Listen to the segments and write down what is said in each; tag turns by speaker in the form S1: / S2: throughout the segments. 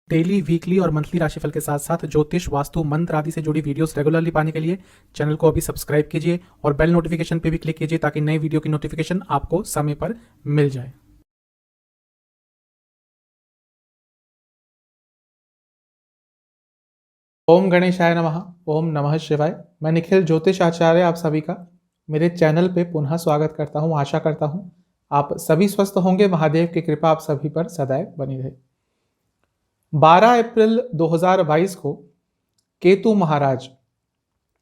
S1: Daily, weekly और monthly राशिफल के साथ साथ ज्योतिष, वास्तु, मंत्र आदि से जुड़ी वीडियोस रेगुलरली पाने के लिए चैनल को अभी सब्सक्राइब कीजिए और बेल नोटिफिकेशन पे भी क्लिक कीजिए ताकि नई वीडियो की नोटिफिकेशन आपको समय पर मिल जाए। ओम गणेशाय नमः। ओम नमः शिवाय। मैं निखिल ज्योतिष आचार्य आप सभी का मेरे चैनल पे पुनः स्वागत करता हूँ। आशा करता हूँ आप सभी स्वस्थ होंगे। महादेव की कृपा आप सभी पर सदैव बनी रहे। 12 अप्रैल 2022 को केतु महाराज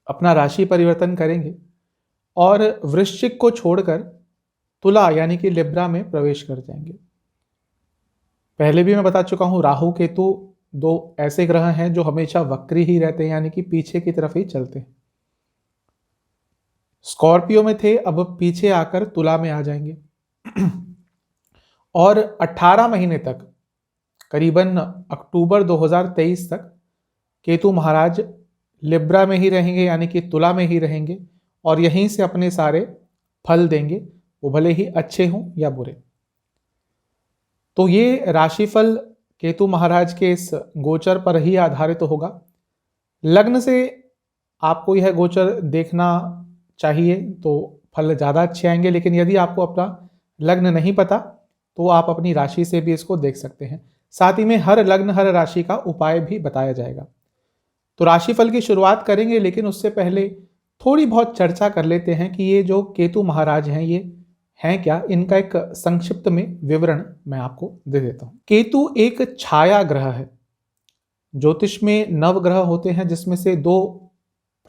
S1: अपना राशि परिवर्तन करेंगे और वृश्चिक को छोड़कर तुला यानी कि लिब्रा में प्रवेश कर जाएंगे। पहले भी मैं बता चुका हूं, राहु केतु दो ऐसे ग्रह हैं जो हमेशा वक्री ही रहते हैं, यानी कि पीछे की तरफ ही चलते हैं। स्कॉर्पियो में थे, अब पीछे आकर तुला में आ जाएंगे और 18 महीने तक, करीबन अक्टूबर 2023 तक केतु महाराज लिब्रा में ही रहेंगे, यानी कि तुला में ही रहेंगे और यहीं से अपने सारे फल देंगे, वो भले ही अच्छे हों या बुरे। तो ये राशिफल केतु महाराज के इस गोचर पर ही आधारित होगा। लग्न से आपको यह गोचर देखना चाहिए तो फल ज़्यादा अच्छे आएंगे, लेकिन यदि आपको अपना लग्न नहीं पता तो आप अपनी राशि से भी इसको देख सकते हैं। साथ ही में हर लग्न हर राशि का उपाय भी बताया जाएगा। तो राशिफल की शुरुआत करेंगे, लेकिन उससे पहले थोड़ी बहुत चर्चा कर लेते हैं कि ये जो केतु महाराज हैं ये हैं क्या। इनका एक संक्षिप्त में विवरण मैं आपको दे देता हूं। केतु एक छाया ग्रह है। ज्योतिष में नवग्रह होते हैं जिसमें से 2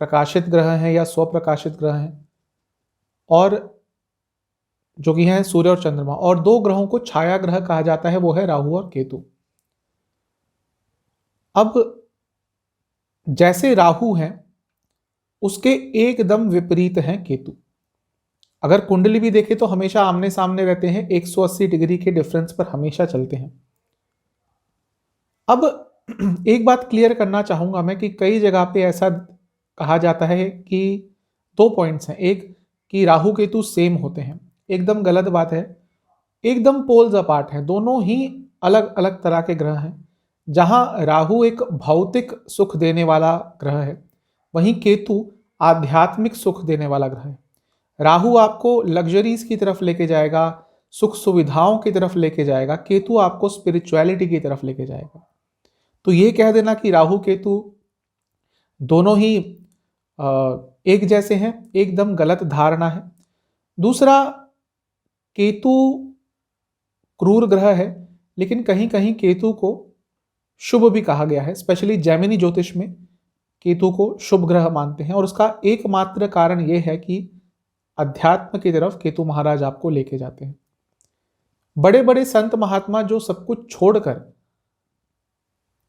S1: प्रकाशित ग्रह हैं या स्वप्रकाशित ग्रह हैं, और जो कि हैं सूर्य और चंद्रमा, और 2 ग्रहों को छाया ग्रह कहा जाता है, वो है राहु और केतु। अब जैसे राहु हैं उसके एकदम विपरीत हैं केतु। अगर कुंडली भी देखें तो हमेशा आमने सामने रहते हैं, 180 डिग्री के डिफरेंस पर हमेशा चलते हैं। अब एक बात क्लियर करना चाहूंगा मैं कि कई जगह पे ऐसा कहा जाता है कि 2 पॉइंट्स हैं। एक कि राहु केतु सेम होते हैं, एकदम गलत बात है। एकदम पोल्स अपार्ट हैं, दोनों ही अलग अलग तरह के ग्रह हैं। जहां राहु एक भौतिक सुख देने वाला ग्रह है, वहीं केतु आध्यात्मिक सुख देने वाला ग्रह है। राहु आपको लग्जरीज की तरफ लेके जाएगा, सुख सुविधाओं की तरफ लेके जाएगा, केतु आपको स्पिरिचुअलिटी की तरफ लेके जाएगा। तो ये कह देना कि राहु केतु दोनों ही एक जैसे हैं, एकदम गलत धारणा है। दूसरा, केतु क्रूर ग्रह है, लेकिन कहीं कहीं केतु को शुभ भी कहा गया है। स्पेशली जैमिनी ज्योतिष में केतु को शुभ ग्रह मानते हैं, और उसका एकमात्र कारण यह है कि अध्यात्म की तरफ केतु महाराज आपको लेके जाते हैं। बड़े बड़े संत महात्मा जो सब कुछ छोड़कर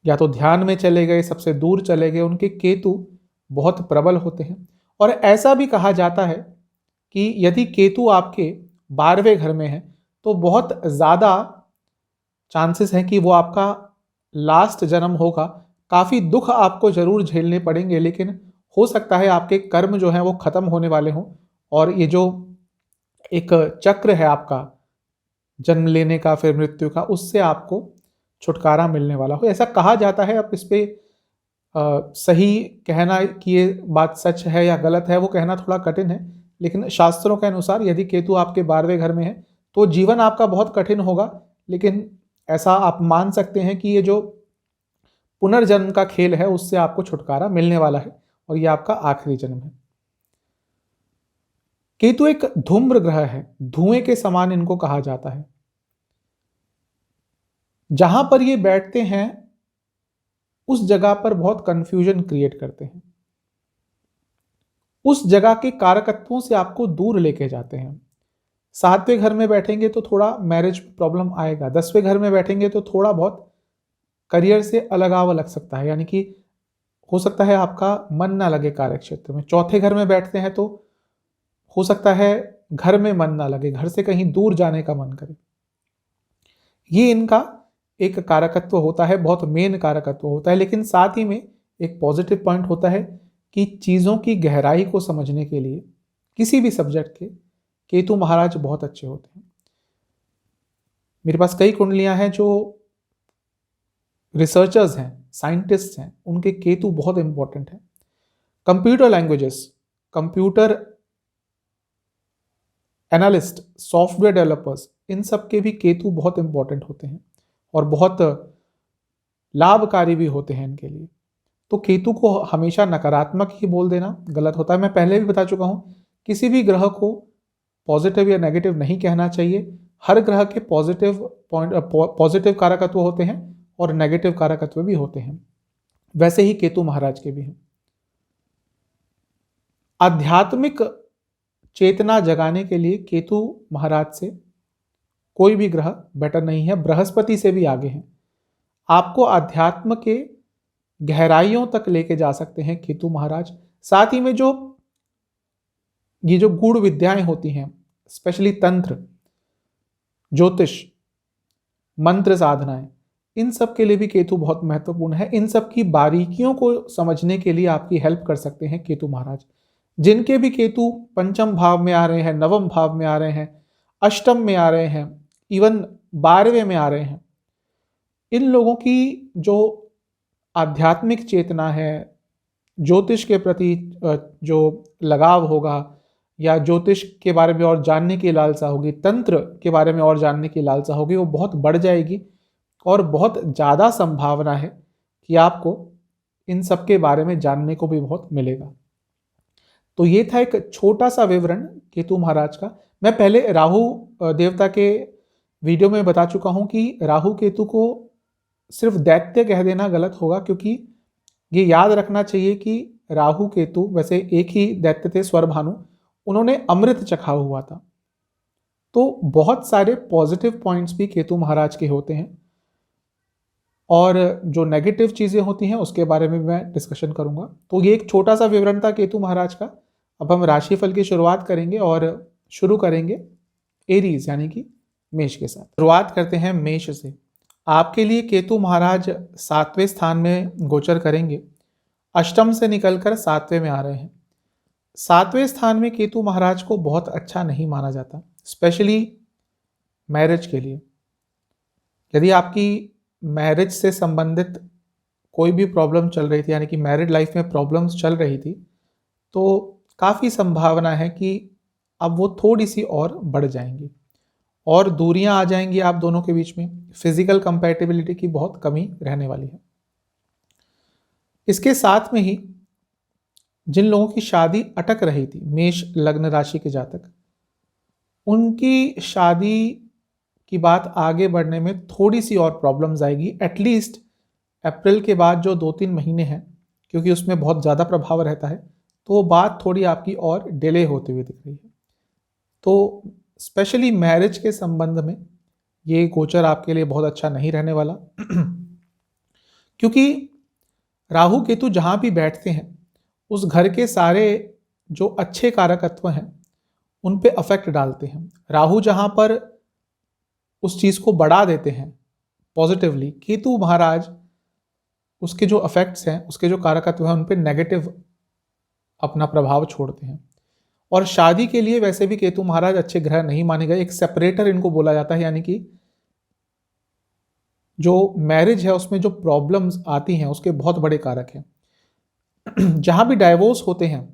S1: या तो ध्यान में चले गए, सबसे दूर चले गए, उनके केतु बहुत प्रबल होते हैं। और ऐसा भी कहा जाता है कि यदि केतु आपके 12वें घर में है तो बहुत ज़्यादा चांसेस हैं कि वो आपका लास्ट जन्म होगा। काफ़ी दुख आपको जरूर झेलने पड़ेंगे, लेकिन हो सकता है आपके कर्म जो हैं वो खत्म होने वाले हों, और ये जो एक चक्र है आपका जन्म लेने का फिर मृत्यु का, उससे आपको छुटकारा मिलने वाला हो, ऐसा कहा जाता है। अब इस पे सही कहना कि ये बात सच है या गलत है वो कहना थोड़ा कठिन है, लेकिन शास्त्रों के अनुसार यदि केतु आपके 12वें घर में है तो जीवन आपका बहुत कठिन होगा, लेकिन ऐसा आप मान सकते हैं कि ये जो पुनर्जन्म का खेल है उससे आपको छुटकारा मिलने वाला है, और ये आपका आखिरी जन्म है। केतु एक धूम्र ग्रह है, धुएं के समान इनको कहा जाता है। जहां पर ये बैठते हैं उस जगह पर बहुत कंफ्यूजन क्रिएट करते हैं, उस जगह के कारकत्वों से आपको दूर लेके जाते हैं। 7वें घर में बैठेंगे तो थोड़ा मैरिज प्रॉब्लम आएगा, 10वें घर में बैठेंगे तो थोड़ा बहुत करियर से अलगाव लग सकता है, यानी कि हो सकता है आपका मन ना लगे कार्य क्षेत्र में। 4थे घर में बैठते हैं तो हो सकता है घर में मन ना लगे, घर से कहीं दूर जाने का मन करे। ये इनका एक कारकत्व होता है, बहुत मेन कारकत्व होता है। लेकिन साथ ही में एक पॉजिटिव पॉइंट होता है कि चीज़ों की गहराई को समझने के लिए किसी भी सब्जेक्ट के केतु महाराज बहुत अच्छे होते हैं। मेरे पास कई कुंडलियां हैं जो रिसर्चर्स हैं, साइंटिस्ट हैं, उनके केतु बहुत इंपॉर्टेंट है। Computer languages, computer analyst, software developers, इन सब के भी केतु बहुत इंपॉर्टेंट होते हैं और बहुत लाभकारी भी होते हैं इनके लिए। तो केतु को हमेशा नकारात्मक ही बोल देना गलत होता है। मैं पहले भी बता चुका हूं, किसी भी ग्रह को पॉजिटिव या नेगेटिव नहीं कहना चाहिए। हर ग्रह के पॉजिटिव कारकत्व होते हैं और नेगेटिव कारकत्व भी होते हैं, वैसे ही केतु महाराज के भी हैं। आध्यात्मिक चेतना जगाने के लिए केतु महाराज से कोई भी ग्रह बेटर नहीं है, बृहस्पति से भी आगे हैं। आपको अध्यात्म के गहराइयों तक लेके जा सकते हैं केतु महाराज। साथ ही में ये जो गूढ़ विद्याएं होती हैं, स्पेशली तंत्र, ज्योतिष, मंत्र साधनाएं, इन सब के लिए भी केतु बहुत महत्वपूर्ण है। इन सब की बारीकियों को समझने के लिए आपकी हेल्प कर सकते हैं केतु महाराज। जिनके भी केतु पंचम भाव में आ रहे हैं, नवम भाव में आ रहे हैं, अष्टम में आ रहे हैं, इवन 12वें में आ रहे हैं, इन लोगों की जो आध्यात्मिक चेतना है, ज्योतिष के प्रति जो लगाव होगा, या ज्योतिष के बारे में और जानने की लालसा होगी, तंत्र के बारे में और जानने की लालसा होगी, वो बहुत बढ़ जाएगी और बहुत ज़्यादा संभावना है कि आपको इन सब के बारे में जानने को भी बहुत मिलेगा। तो ये था एक छोटा सा विवरण केतु महाराज का। मैं पहले राहु देवता के वीडियो में बता चुका हूँ कि राहु केतु को सिर्फ दैत्य कह देना गलत होगा, क्योंकि ये याद रखना चाहिए कि राहु केतु वैसे एक ही दैत्य थे, स्वरभानु, उन्होंने अमृत चखा हुआ था। तो बहुत सारे पॉजिटिव पॉइंट्स भी केतु महाराज के होते हैं और जो नेगेटिव चीज़ें होती हैं उसके बारे में मैं डिस्कशन करूंगा। तो ये एक छोटा सा विवरण था केतु महाराज का। अब हम राशिफल की शुरुआत करेंगे और शुरू करेंगे एरीज यानी कि मेष के साथ। शुरुआत करते हैं मेष से। आपके लिए केतु महाराज 7वें स्थान में गोचर करेंगे, अष्टम से निकलकर 7वें में आ रहे हैं। 7वें स्थान में केतु महाराज को बहुत अच्छा नहीं माना जाता, स्पेशली मैरिज के लिए। यदि आपकी मैरिज से संबंधित कोई भी प्रॉब्लम चल रही थी, यानी कि मैरिड लाइफ में प्रॉब्लम्स चल रही थी, तो काफ़ी संभावना है कि अब वो थोड़ी सी और बढ़ जाएंगी और दूरियां आ जाएंगी आप दोनों के बीच में। फिजिकल कंपैटिबिलिटी की बहुत कमी रहने वाली है। इसके साथ में ही जिन लोगों की शादी अटक रही थी, मेष लग्न राशि के जातक, उनकी शादी की बात आगे बढ़ने में थोड़ी सी और प्रॉब्लम्स आएगी, एटलीस्ट अप्रैल के बाद जो 2-3 महीने हैं, क्योंकि उसमें बहुत ज़्यादा प्रभाव रहता है, तो वो बात थोड़ी आपकी और डिले होते हुए दिख रही है। तो स्पेशली मैरिज के संबंध में ये गोचर आपके लिए बहुत अच्छा नहीं रहने वाला क्योंकि राहु केतु जहाँ भी बैठते हैं उस घर के सारे जो अच्छे कारकत्व हैं उन पे अफेक्ट डालते हैं। राहु जहाँ पर उस चीज़ को बढ़ा देते हैं पॉजिटिवली, केतु महाराज उसके जो अफेक्ट्स हैं, उसके जो कारकत्व हैं, उन पे नेगेटिव अपना प्रभाव छोड़ते हैं। और शादी के लिए वैसे भी केतु महाराज अच्छे ग्रह नहीं माने गए, एक सेपरेटर इनको बोला जाता है, यानी कि जो मैरिज है उसमें जो प्रॉब्लम्स आती हैं उसके बहुत बड़े कारक हैं। जहां भी डाइवोर्स होते हैं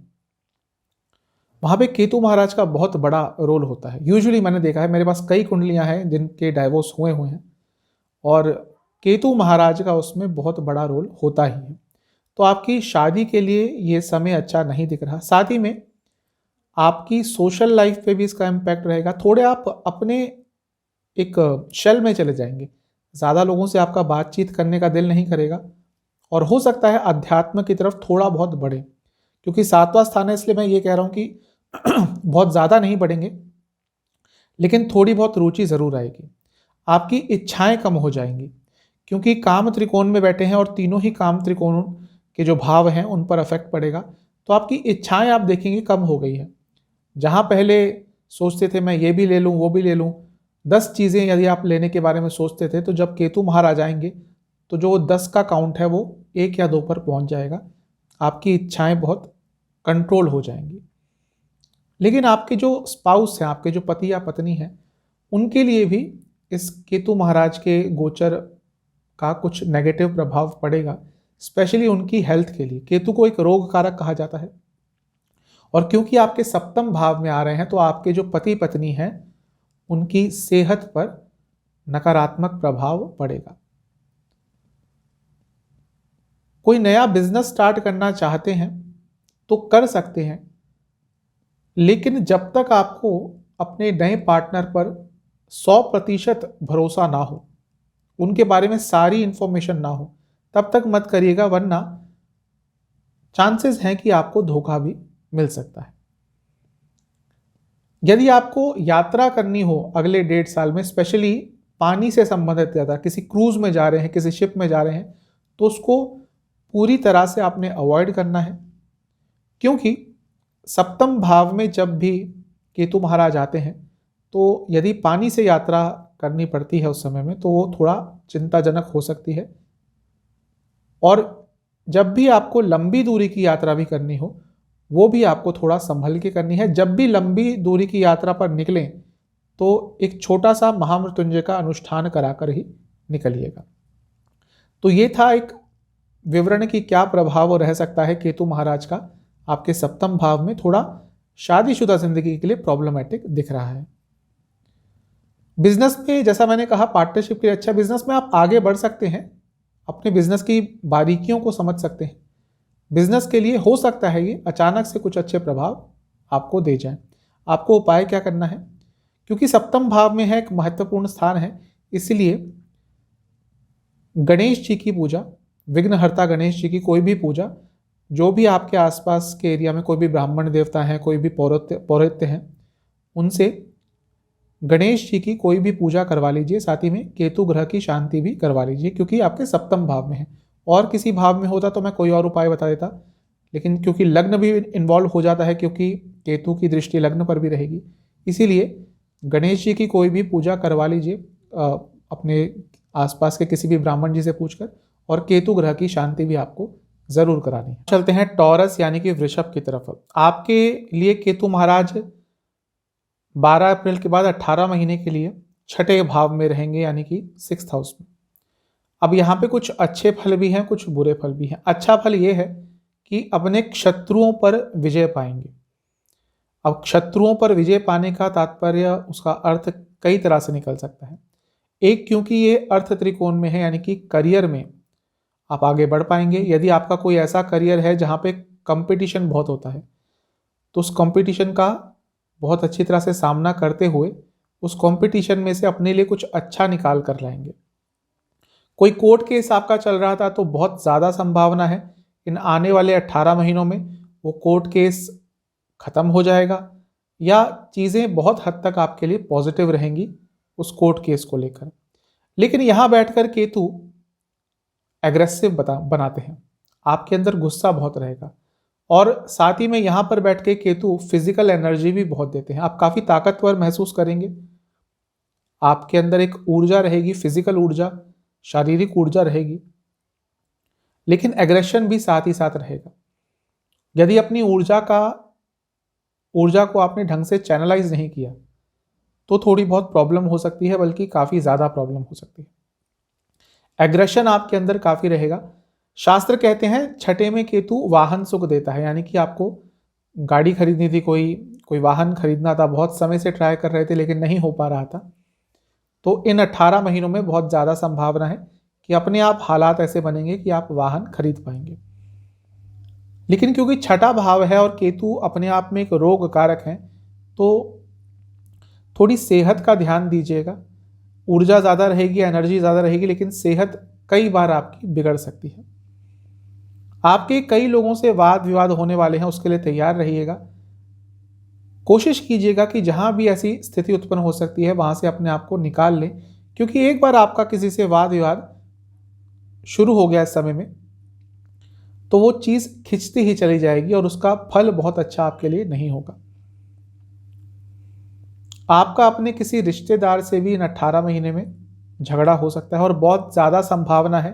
S1: वहां पे केतु महाराज का बहुत बड़ा रोल होता है। यूजुअली मैंने देखा है, मेरे पास कई कुंडलियां हैं जिनके डाइवोर्स हुए हैं और केतु महाराज का उसमें बहुत बड़ा रोल होता ही है। तो आपकी शादी के लिए ये समय अच्छा नहीं दिख रहा। साथ ही में आपकी सोशल लाइफ पे भी इसका इम्पैक्ट रहेगा। थोड़े आप अपने एक शेल में चले जाएंगे, ज़्यादा लोगों से आपका बातचीत करने का दिल नहीं करेगा और हो सकता है अध्यात्म की तरफ थोड़ा बहुत बढ़े, क्योंकि 7वां स्थान है, इसलिए मैं ये कह रहा हूँ कि बहुत ज़्यादा नहीं बढ़ेंगे, लेकिन थोड़ी बहुत रुचि ज़रूर आएगी। आपकी इच्छाएं कम हो जाएंगी क्योंकि काम त्रिकोण में बैठे हैं और तीनों ही काम त्रिकोण के जो भाव हैं उन पर अफेक्ट पड़ेगा। तो आपकी इच्छाएं आप देखेंगे कम हो गई है। जहाँ पहले सोचते थे मैं ये भी ले लूँ वो भी ले लूँ, 10 चीज़ें यदि आप लेने के बारे में सोचते थे, तो जब केतु महाराज आएंगे तो जो 10 का काउंट है वो 1 या 2 पर पहुँच जाएगा। आपकी इच्छाएं बहुत कंट्रोल हो जाएंगी। लेकिन आपके जो स्पाउस हैं, आपके जो पति या पत्नी हैं, उनके लिए भी इस केतु महाराज के गोचर का कुछ नेगेटिव प्रभाव पड़ेगा, स्पेशली उनकी हेल्थ के लिए। केतु को एक रोग कारक कहा जाता है, और क्योंकि आपके सप्तम भाव में आ रहे हैं तो आपके जो पति पत्नी हैं उनकी सेहत पर नकारात्मक प्रभाव पड़ेगा। कोई नया बिजनेस स्टार्ट करना चाहते हैं तो कर सकते हैं, लेकिन जब तक आपको अपने नए पार्टनर पर 100% भरोसा ना हो, उनके बारे में सारी इंफॉर्मेशन ना हो, तब तक मत करिएगा, वरना चांसेस हैं कि आपको धोखा भी मिल सकता है। यदि आपको यात्रा करनी हो अगले 1.5 साल में, स्पेशली पानी से संबंधित यात्रा, किसी क्रूज में जा रहे हैं, किसी शिप में जा रहे हैं, तो उसको पूरी तरह से आपने अवॉइड करना है, क्योंकि सप्तम भाव में जब भी केतु महाराज आते हैं तो यदि पानी से यात्रा करनी पड़ती है उस समय में, तो वो थोड़ा चिंताजनक हो सकती है। और जब भी आपको लंबी दूरी की यात्रा भी करनी हो, वो भी आपको थोड़ा संभल के करनी है। जब भी लंबी दूरी की यात्रा पर निकलें तो एक छोटा सा महामृत्युंजय का अनुष्ठान कराकर ही निकलिएगा। तो ये था एक विवरण की क्या प्रभाव रह सकता है केतु महाराज का आपके सप्तम भाव में। थोड़ा शादीशुदा जिंदगी के लिए प्रॉब्लमेटिक दिख रहा है। बिजनेस में जैसा मैंने कहा, पार्टनरशिप के लिए अच्छा, बिजनेस में आप आगे बढ़ सकते हैं, अपने बिजनेस की बारीकियों को समझ सकते हैं। बिजनेस के लिए हो सकता है ये अचानक से कुछ अच्छे प्रभाव आपको दे जाएं। आपको उपाय क्या करना है, क्योंकि सप्तम भाव में है, एक महत्वपूर्ण स्थान है, इसलिए गणेश जी की पूजा, विघ्नहर्ता गणेश जी की कोई भी पूजा, जो भी आपके आसपास के एरिया में कोई भी ब्राह्मण देवता हैं, कोई भी पौरोहित्य हैं, उनसे गणेश जी की कोई भी पूजा करवा लीजिए। साथ ही में केतु ग्रह की शांति भी करवा लीजिए, क्योंकि आपके सप्तम भाव में है। और किसी भाव में होता तो मैं कोई और उपाय बता देता, लेकिन क्योंकि लग्न भी इन्वॉल्व हो जाता है, क्योंकि केतु की दृष्टि लग्न पर भी रहेगी, इसीलिए गणेश जी की कोई भी पूजा करवा लीजिए अपने आसपास के किसी भी ब्राह्मण जी से पूछकर, और केतु ग्रह की शांति भी आपको जरूर करानी है। चलते हैं टॉरस यानी कि वृषभ की तरफ। आपके लिए केतु महाराज 12 अप्रैल के बाद 18 महीने के लिए छठे भाव में रहेंगे, यानी कि 6th हाउस में। अब यहाँ पे कुछ अच्छे फल भी हैं, कुछ बुरे फल भी हैं। अच्छा फल ये है कि अपने शत्रुओं पर विजय पाएंगे। अब शत्रुओं पर विजय पाने का तात्पर्य, उसका अर्थ कई तरह से निकल सकता है। एक, क्योंकि ये अर्थ त्रिकोण में है, यानी कि करियर में आप आगे बढ़ पाएंगे। यदि आपका कोई ऐसा करियर है जहाँ पे कंपटीशन बहुत होता है, तो उस कंपटीशन का बहुत अच्छी तरह से सामना करते हुए उस कंपटीशन में से अपने लिए कुछ अच्छा निकाल कर लाएंगे। कोई कोर्ट केस आपका चल रहा था तो बहुत ज़्यादा संभावना है इन आने वाले 18 महीनों में वो कोर्ट केस खत्म हो जाएगा, या चीज़ें बहुत हद तक आपके लिए पॉजिटिव रहेंगी उस कोर्ट केस को लेकर। लेकिन यहाँ बैठकर केतु एग्रेसिव बनाते हैं, आपके अंदर गुस्सा बहुत रहेगा, और साथ ही में यहाँ पर बैठ के केतु फिजिकल एनर्जी भी बहुत देते हैं। आप काफ़ी ताकतवर महसूस करेंगे, आपके अंदर एक ऊर्जा रहेगी, फिजिकल ऊर्जा, शारीरिक ऊर्जा रहेगी, लेकिन एग्रेशन भी साथ ही साथ रहेगा। यदि अपनी ऊर्जा को आपने ढंग से चैनलाइज नहीं किया तो थोड़ी बहुत प्रॉब्लम हो सकती है, बल्कि काफ़ी ज़्यादा प्रॉब्लम हो सकती है। एग्रेशन आपके अंदर काफ़ी रहेगा। शास्त्र कहते हैं छठे में केतु वाहन सुख देता है, यानी कि आपको गाड़ी खरीदनी थी, कोई वाहन खरीदना था, बहुत समय से ट्राई कर रहे थे लेकिन नहीं हो पा रहा था, तो इन 18 महीनों में बहुत ज़्यादा संभावना है कि अपने आप हालात ऐसे बनेंगे कि आप वाहन खरीद पाएंगे। लेकिन क्योंकि छठा भाव है और केतु अपने आप में एक रोग कारक है, तो थोड़ी सेहत का ध्यान दीजिएगा। ऊर्जा ज़्यादा रहेगी, एनर्जी ज़्यादा रहेगी, लेकिन सेहत कई बार आपकी बिगड़ सकती है। आपके कई लोगों से वाद विवाद होने वाले हैं, उसके लिए तैयार रहिएगा। कोशिश कीजिएगा कि जहां भी ऐसी स्थिति उत्पन्न हो सकती है वहां से अपने आप को निकाल लें, क्योंकि एक बार आपका किसी से वाद विवाद शुरू हो गया इस समय में, तो वो चीज़ खिंचती ही चली जाएगी और उसका फल बहुत अच्छा आपके लिए नहीं होगा। आपका अपने किसी रिश्तेदार से भी इन 18 महीने में झगड़ा हो सकता है, और बहुत ज़्यादा संभावना है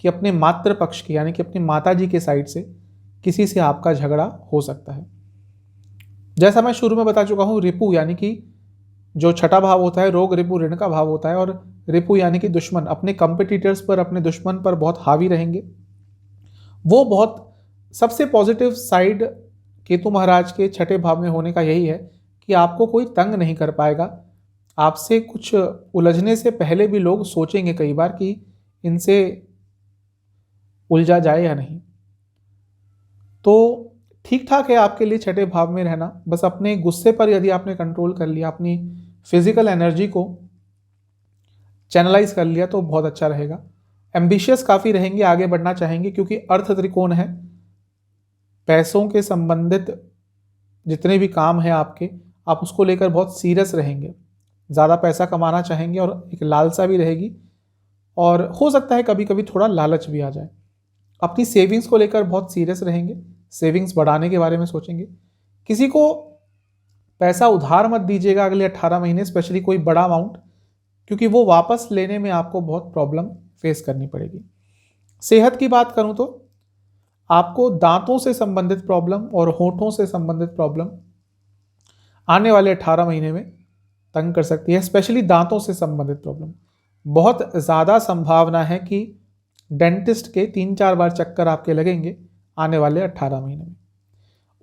S1: कि अपने मातृ पक्ष की, यानी कि अपनी माता जी के साइड से किसी से आपका झगड़ा हो सकता है। जैसा मैं शुरू में बता चुका हूँ, रिपु यानी कि जो छठा भाव होता है, रोग रिपु ऋण का भाव होता है, और रिपु यानी कि दुश्मन, अपने कंपिटिटर्स पर, अपने दुश्मन पर बहुत हावी रहेंगे। वो बहुत सबसे पॉजिटिव साइड केतु महाराज के छठे भाव में होने का यही है कि आपको कोई तंग नहीं कर पाएगा। आपसे कुछ उलझने से पहले भी लोग सोचेंगे कई बार कि इनसे उलझा जाए या नहीं। तो ठीक ठाक है आपके लिए छठे भाव में रहना। बस अपने गुस्से पर यदि आपने कंट्रोल कर लिया, अपनी फिजिकल एनर्जी को चैनलाइज कर लिया तो बहुत अच्छा रहेगा। एम्बिशियस काफ़ी रहेंगे, आगे बढ़ना चाहेंगे, क्योंकि अर्थ त्रिकोण है। पैसों के संबंधित जितने भी काम हैं आपके, आप उसको लेकर बहुत सीरियस रहेंगे, ज़्यादा पैसा कमाना चाहेंगे और एक लालसा भी रहेगी, और हो सकता है कभी कभी थोड़ा लालच भी आ जाए। अपनी सेविंग्स को लेकर बहुत सीरियस रहेंगे, सेविंग्स बढ़ाने के बारे में सोचेंगे। किसी को पैसा उधार मत दीजिएगा अगले 18 महीने, स्पेशली कोई बड़ा अमाउंट, क्योंकि वो वापस लेने में आपको बहुत प्रॉब्लम फेस करनी पड़ेगी। सेहत की बात करूं तो आपको दांतों से संबंधित प्रॉब्लम और होठों से संबंधित प्रॉब्लम आने वाले 18 महीने में तंग कर सकती है। स्पेशली दांतों से संबंधित प्रॉब्लम, बहुत ज़्यादा संभावना है कि डेंटिस्ट के 3-4 बार चक्कर आपके लगेंगे आने वाले 18 महीने में।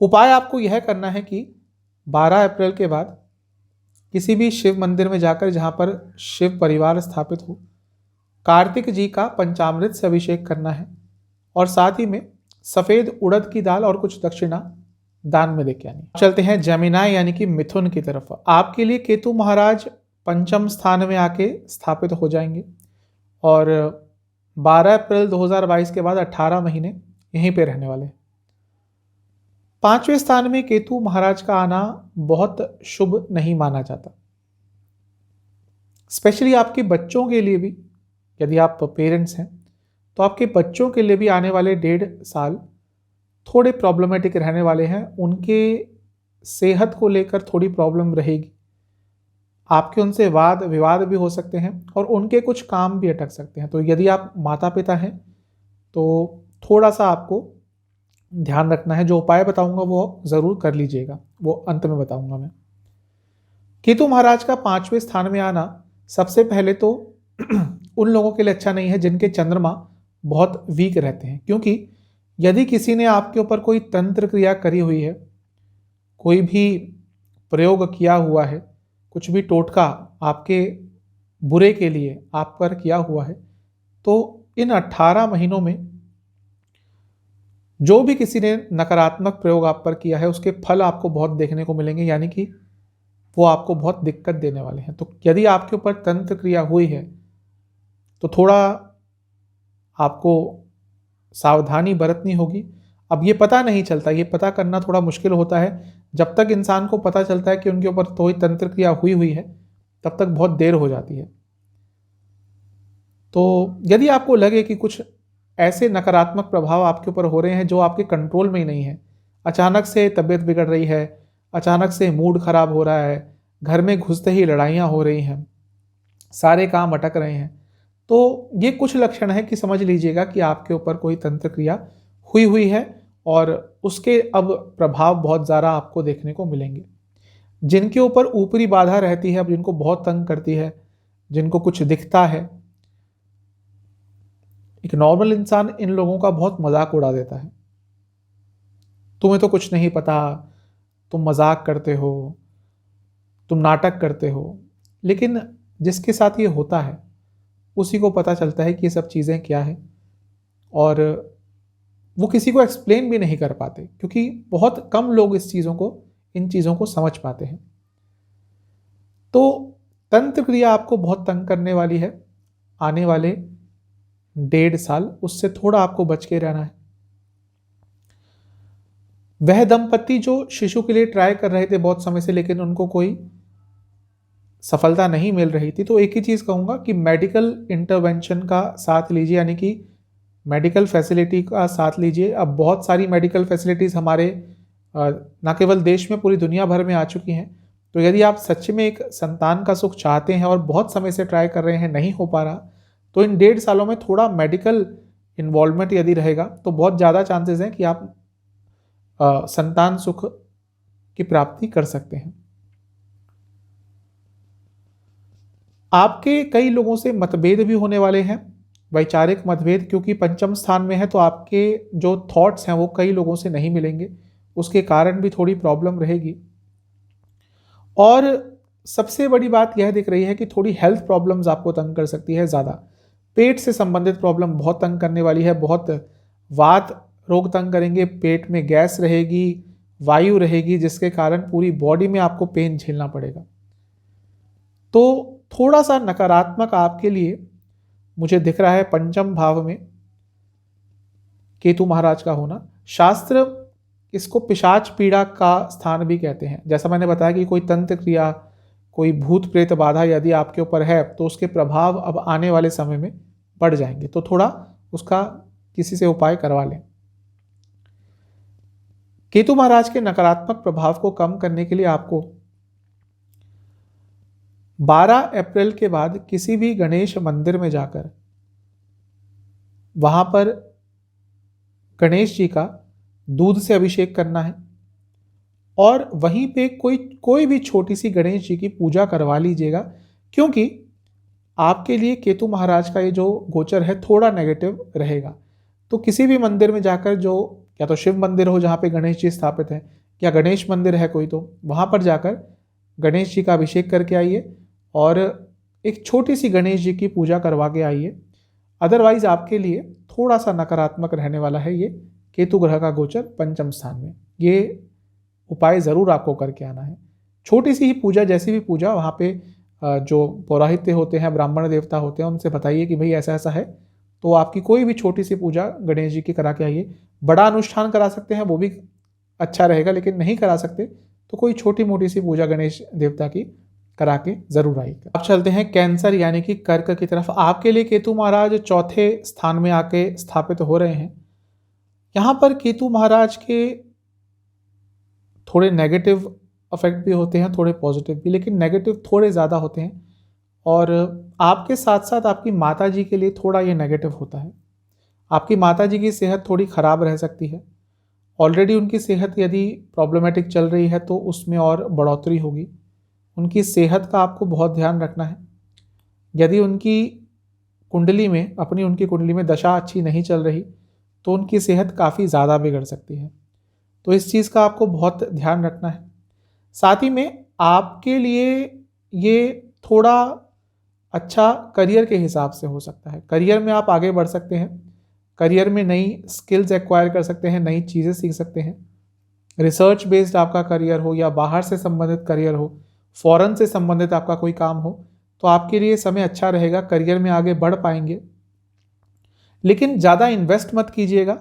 S1: उपाय आपको यह करना है कि 12 अप्रैल के बाद किसी भी शिव मंदिर में जाकर, जहाँ पर शिव परिवार स्थापित हो, कार्तिक जी का पंचामृत से अभिषेक करना है, और साथ ही में सफ़ेद उड़द की दाल और कुछ दक्षिणा दान में देके आनी। चलते हैं जेमिनाई यानी कि मिथुन की तरफ। आपके लिए केतु महाराज पंचम स्थान में आके स्थापित हो जाएंगे, और 12 अप्रैल 2022 के बाद 18 महीने यहीं पे रहने वाले हैं। 5वें स्थान में केतु महाराज का आना बहुत शुभ नहीं माना जाता। स्पेशली आपके बच्चों के लिए भी, यदि आप पेरेंट्स हैं तो आपके बच्चों के लिए भी आने वाले 1.5 साल थोड़े प्रॉब्लमेटिक रहने वाले हैं। उनके सेहत को लेकर थोड़ी प्रॉब्लम रहेगी, आपके उनसे वाद विवाद भी हो सकते हैं, और उनके कुछ काम भी अटक सकते हैं। तो यदि आप माता पिता हैं तो थोड़ा सा आपको ध्यान रखना है। जो उपाय बताऊंगा वो ज़रूर कर लीजिएगा, वो अंत में बताऊंगा मैं। केतु महाराज का 5वें स्थान में आना सबसे पहले तो उन लोगों के लिए अच्छा नहीं है जिनके चंद्रमा बहुत वीक रहते हैं, क्योंकि यदि किसी ने आपके ऊपर कोई तंत्र क्रिया करी हुई है, कोई भी प्रयोग किया हुआ है, कुछ भी टोटका आपके बुरे के लिए आप पर किया हुआ है, तो इन 18 महीनों में जो भी किसी ने नकारात्मक प्रयोग आप पर किया है उसके फल आपको बहुत देखने को मिलेंगे, यानी कि वो आपको बहुत दिक्कत देने वाले हैं। तो यदि आपके ऊपर तंत्र क्रिया हुई है तो थोड़ा आपको सावधानी बरतनी होगी। अब ये पता नहीं चलता, ये पता करना थोड़ा मुश्किल होता है। जब तक इंसान को पता चलता है कि उनके ऊपर कोई तंत्र क्रिया हुई है, तब तक बहुत देर हो जाती है। तो यदि आपको लगे कि कुछ ऐसे नकारात्मक प्रभाव आपके ऊपर हो रहे हैं जो आपके कंट्रोल में ही नहीं है, अचानक से तबीयत बिगड़ रही है, अचानक से मूड खराब हो रहा है, घर में घुसते ही लड़ाइयाँ हो रही हैं, सारे काम अटक रहे हैं, तो ये कुछ लक्षण है कि समझ लीजिएगा कि आपके ऊपर कोई तंत्र क्रिया हुई है, और उसके अब प्रभाव बहुत ज़्यादा आपको देखने को मिलेंगे। जिनके ऊपर ऊपरी बाधा रहती है, अब जिनको बहुत तंग करती है, जिनको कुछ दिखता है, एक नॉर्मल इंसान इन लोगों का बहुत मजाक उड़ा देता है। तुम्हें तो कुछ नहीं पता, तुम मजाक करते हो, तुम नाटक करते हो। लेकिन जिसके साथ ये होता है उसी को पता चलता है कि ये सब चीज़ें क्या है, और वो किसी को एक्सप्लेन भी नहीं कर पाते, क्योंकि बहुत कम लोग इन चीज़ों को समझ पाते हैं। तो तंत्र क्रिया आपको बहुत तंग करने वाली है आने वाले 1.5 साल, उससे थोड़ा आपको बच के रहना है। वह दंपति जो शिशु के लिए ट्राई कर रहे थे बहुत समय से, लेकिन उनको कोई सफलता नहीं मिल रही थी, तो एक ही चीज़ कहूँगा कि मेडिकल इंटरवेंशन का साथ लीजिए, यानी कि मेडिकल फैसिलिटी का साथ लीजिए। अब बहुत सारी मेडिकल फैसिलिटीज़ हमारे न केवल देश में, पूरी दुनिया भर में आ चुकी हैं। तो यदि आप सच में एक संतान का सुख चाहते हैं और बहुत समय से ट्राई कर रहे हैं, नहीं हो पा रहा, तो इन 1.5 सालों में थोड़ा मेडिकल इन्वॉल्वमेंट यदि रहेगा तो बहुत ज़्यादा चांसेस हैं कि आप संतान सुख की प्राप्ति कर सकते हैं। आपके कई लोगों से मतभेद भी होने वाले हैं, वैचारिक मतभेद, क्योंकि पंचम स्थान में है तो आपके जो थॉट्स हैं वो कई लोगों से नहीं मिलेंगे, उसके कारण भी थोड़ी प्रॉब्लम रहेगी। और सबसे बड़ी बात यह दिख रही है कि थोड़ी हेल्थ प्रॉब्लम्स आपको तंग कर सकती है ज़्यादा। पेट से संबंधित प्रॉब्लम बहुत तंग करने वाली है, बहुत वात रोग तंग करेंगे, पेट में गैस रहेगी, वायु रहेगी, जिसके कारण पूरी बॉडी में आपको पेन झेलना पड़ेगा। तो थोड़ा सा नकारात्मक आपके लिए मुझे दिख रहा है पंचम भाव में केतु महाराज का होना। शास्त्र इसको पिशाच पीड़ा का स्थान भी कहते हैं। जैसा मैंने बताया कि कोई तंत्र क्रिया, कोई भूत प्रेत बाधा यदि आपके ऊपर है तो उसके प्रभाव अब आने वाले समय में बढ़ जाएंगे, तो थोड़ा उसका किसी से उपाय करवा लें। केतु महाराज के नकारात्मक प्रभाव को कम करने के लिए आपको 12 अप्रैल के बाद किसी भी गणेश मंदिर में जाकर वहां पर गणेश जी का दूध से अभिषेक करना है और वहीं पे कोई भी छोटी सी गणेश जी की पूजा करवा लीजिएगा, क्योंकि आपके लिए केतु महाराज का ये जो गोचर है थोड़ा नेगेटिव रहेगा। तो किसी भी मंदिर में जाकर, जो या तो शिव मंदिर हो जहाँ पे गणेश जी स्थापित हैं, या गणेश मंदिर है कोई, तो वहाँ पर जाकर गणेश जी का अभिषेक करके आइए और एक छोटी सी गणेश जी की पूजा करवा के आइए। अदरवाइज आपके लिए थोड़ा सा नकारात्मक रहने वाला है ये केतु ग्रह का गोचर पंचम स्थान में। ये उपाय ज़रूर आपको करके आना है। छोटी सी ही पूजा, जैसी भी पूजा, वहाँ पे जो पौरोहित्य होते हैं, ब्राह्मण देवता होते हैं, उनसे बताइए कि भाई ऐसा ऐसा है, तो आपकी कोई भी छोटी सी पूजा गणेश जी की करा के आइए। बड़ा अनुष्ठान करा सकते हैं वो भी अच्छा रहेगा, लेकिन नहीं करा सकते तो कोई छोटी मोटी सी पूजा गणेश देवता की करा के जरूर आइएगा। अब चलते हैं कैंसर यानी कि कर्क की तरफ। आपके लिए केतु महाराज चौथे स्थान में आके स्थापित हो रहे हैं। यहाँ पर केतु महाराज के थोड़े नेगेटिव इफेक्ट भी होते हैं, थोड़े पॉजिटिव भी, लेकिन नेगेटिव थोड़े ज़्यादा होते हैं। और आपके साथ साथ आपकी माता जी के लिए थोड़ा ये नेगेटिव होता है। आपकी माता जी की सेहत थोड़ी ख़राब रह सकती है। ऑलरेडी उनकी सेहत यदि प्रॉब्लमेटिक चल रही है तो उसमें और बढ़ोतरी होगी। उनकी सेहत का आपको बहुत ध्यान रखना है। यदि उनकी कुंडली में दशा अच्छी नहीं चल रही तो उनकी सेहत काफ़ी ज़्यादा बिगड़ सकती है। तो इस चीज़ का आपको बहुत ध्यान रखना है। साथ ही में आपके लिए ये थोड़ा अच्छा करियर के हिसाब से हो सकता है। करियर में आप आगे बढ़ सकते हैं, करियर में नई स्किल्स एक्वायर कर सकते हैं, नई चीज़ें सीख सकते हैं। रिसर्च बेस्ड आपका करियर हो या बाहर से संबंधित करियर हो, फॉरेन से संबंधित आपका कोई काम हो, तो आपके लिए समय अच्छा रहेगा, करियर में आगे बढ़ पाएंगे। लेकिन ज़्यादा इन्वेस्ट मत कीजिएगा,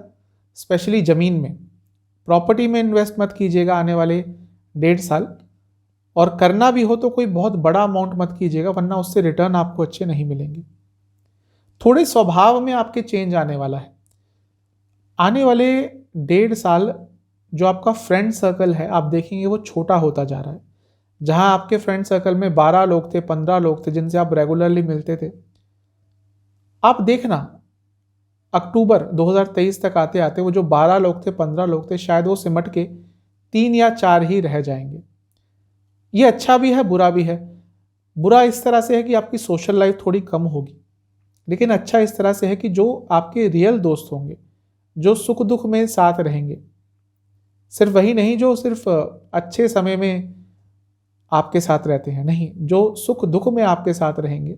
S1: स्पेशली ज़मीन में, प्रॉपर्टी में इन्वेस्ट मत कीजिएगा आने वाले 1.5 साल। और करना भी हो तो कोई बहुत बड़ा अमाउंट मत कीजिएगा, वरना उससे रिटर्न आपको अच्छे नहीं मिलेंगे। थोड़े स्वभाव में आपके चेंज आने वाला है। आने वाले 1.5 साल जो आपका फ्रेंड सर्कल है, आप देखेंगे वो छोटा होता जा रहा है। जहां आपके फ्रेंड सर्कल में 12 लोग थे, 15 लोग थे, जिनसे आप रेगुलरली मिलते थे, आप देखना अक्टूबर 2023 तक आते आते वो जो 12 लोग थे, 15 लोग थे, शायद वो सिमट के 3 या 4 ही रह जाएंगे। ये अच्छा भी है, बुरा भी है। बुरा इस तरह से है कि आपकी सोशल लाइफ थोड़ी कम होगी, लेकिन अच्छा इस तरह से है कि जो आपके रियल दोस्त होंगे, जो सुख दुख में साथ रहेंगे, सिर्फ वही नहीं जो सिर्फ अच्छे समय में आपके साथ रहते हैं, नहीं, जो सुख दुख में आपके साथ रहेंगे,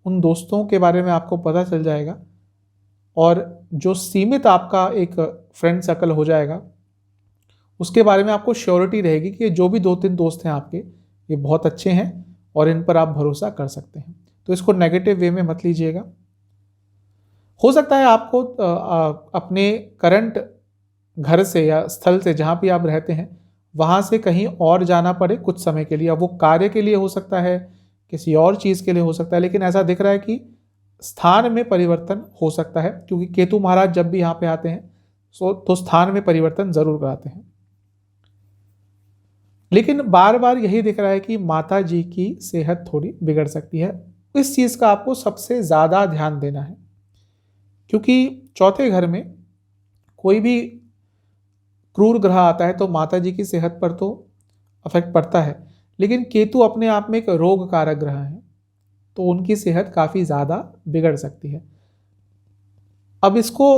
S1: उन दोस्तों के बारे में आपको पता चल जाएगा। और जो सीमित आपका एक फ्रेंड सर्कल हो जाएगा, उसके बारे में आपको श्योरिटी रहेगी कि जो भी 2-3 दोस्त हैं आपके, ये बहुत अच्छे हैं और इन पर आप भरोसा कर सकते हैं। तो इसको नेगेटिव वे में मत लीजिएगा। हो सकता है आपको अपने करंट घर से या स्थल से, जहाँ भी आप रहते हैं, वहाँ से कहीं और जाना पड़े कुछ समय के लिए। अब वो कार्य के लिए हो सकता है, किसी और चीज़ के लिए हो सकता है, लेकिन ऐसा दिख रहा है कि स्थान में परिवर्तन हो सकता है, क्योंकि केतु महाराज जब भी यहाँ पे आते हैं तो स्थान में परिवर्तन जरूर कराते हैं। लेकिन बार बार यही दिख रहा है कि माता जी की सेहत थोड़ी बिगड़ सकती है। इस चीज़ का आपको सबसे ज़्यादा ध्यान देना है, क्योंकि चौथे घर में कोई भी क्रूर ग्रह आता है तो माता जी की सेहत पर तो अफेक्ट पड़ता है, लेकिन केतु अपने आप में एक रोग कारक ग्रह है। तो उनकी सेहत काफ़ी ज़्यादा बिगड़ सकती है। अब इसको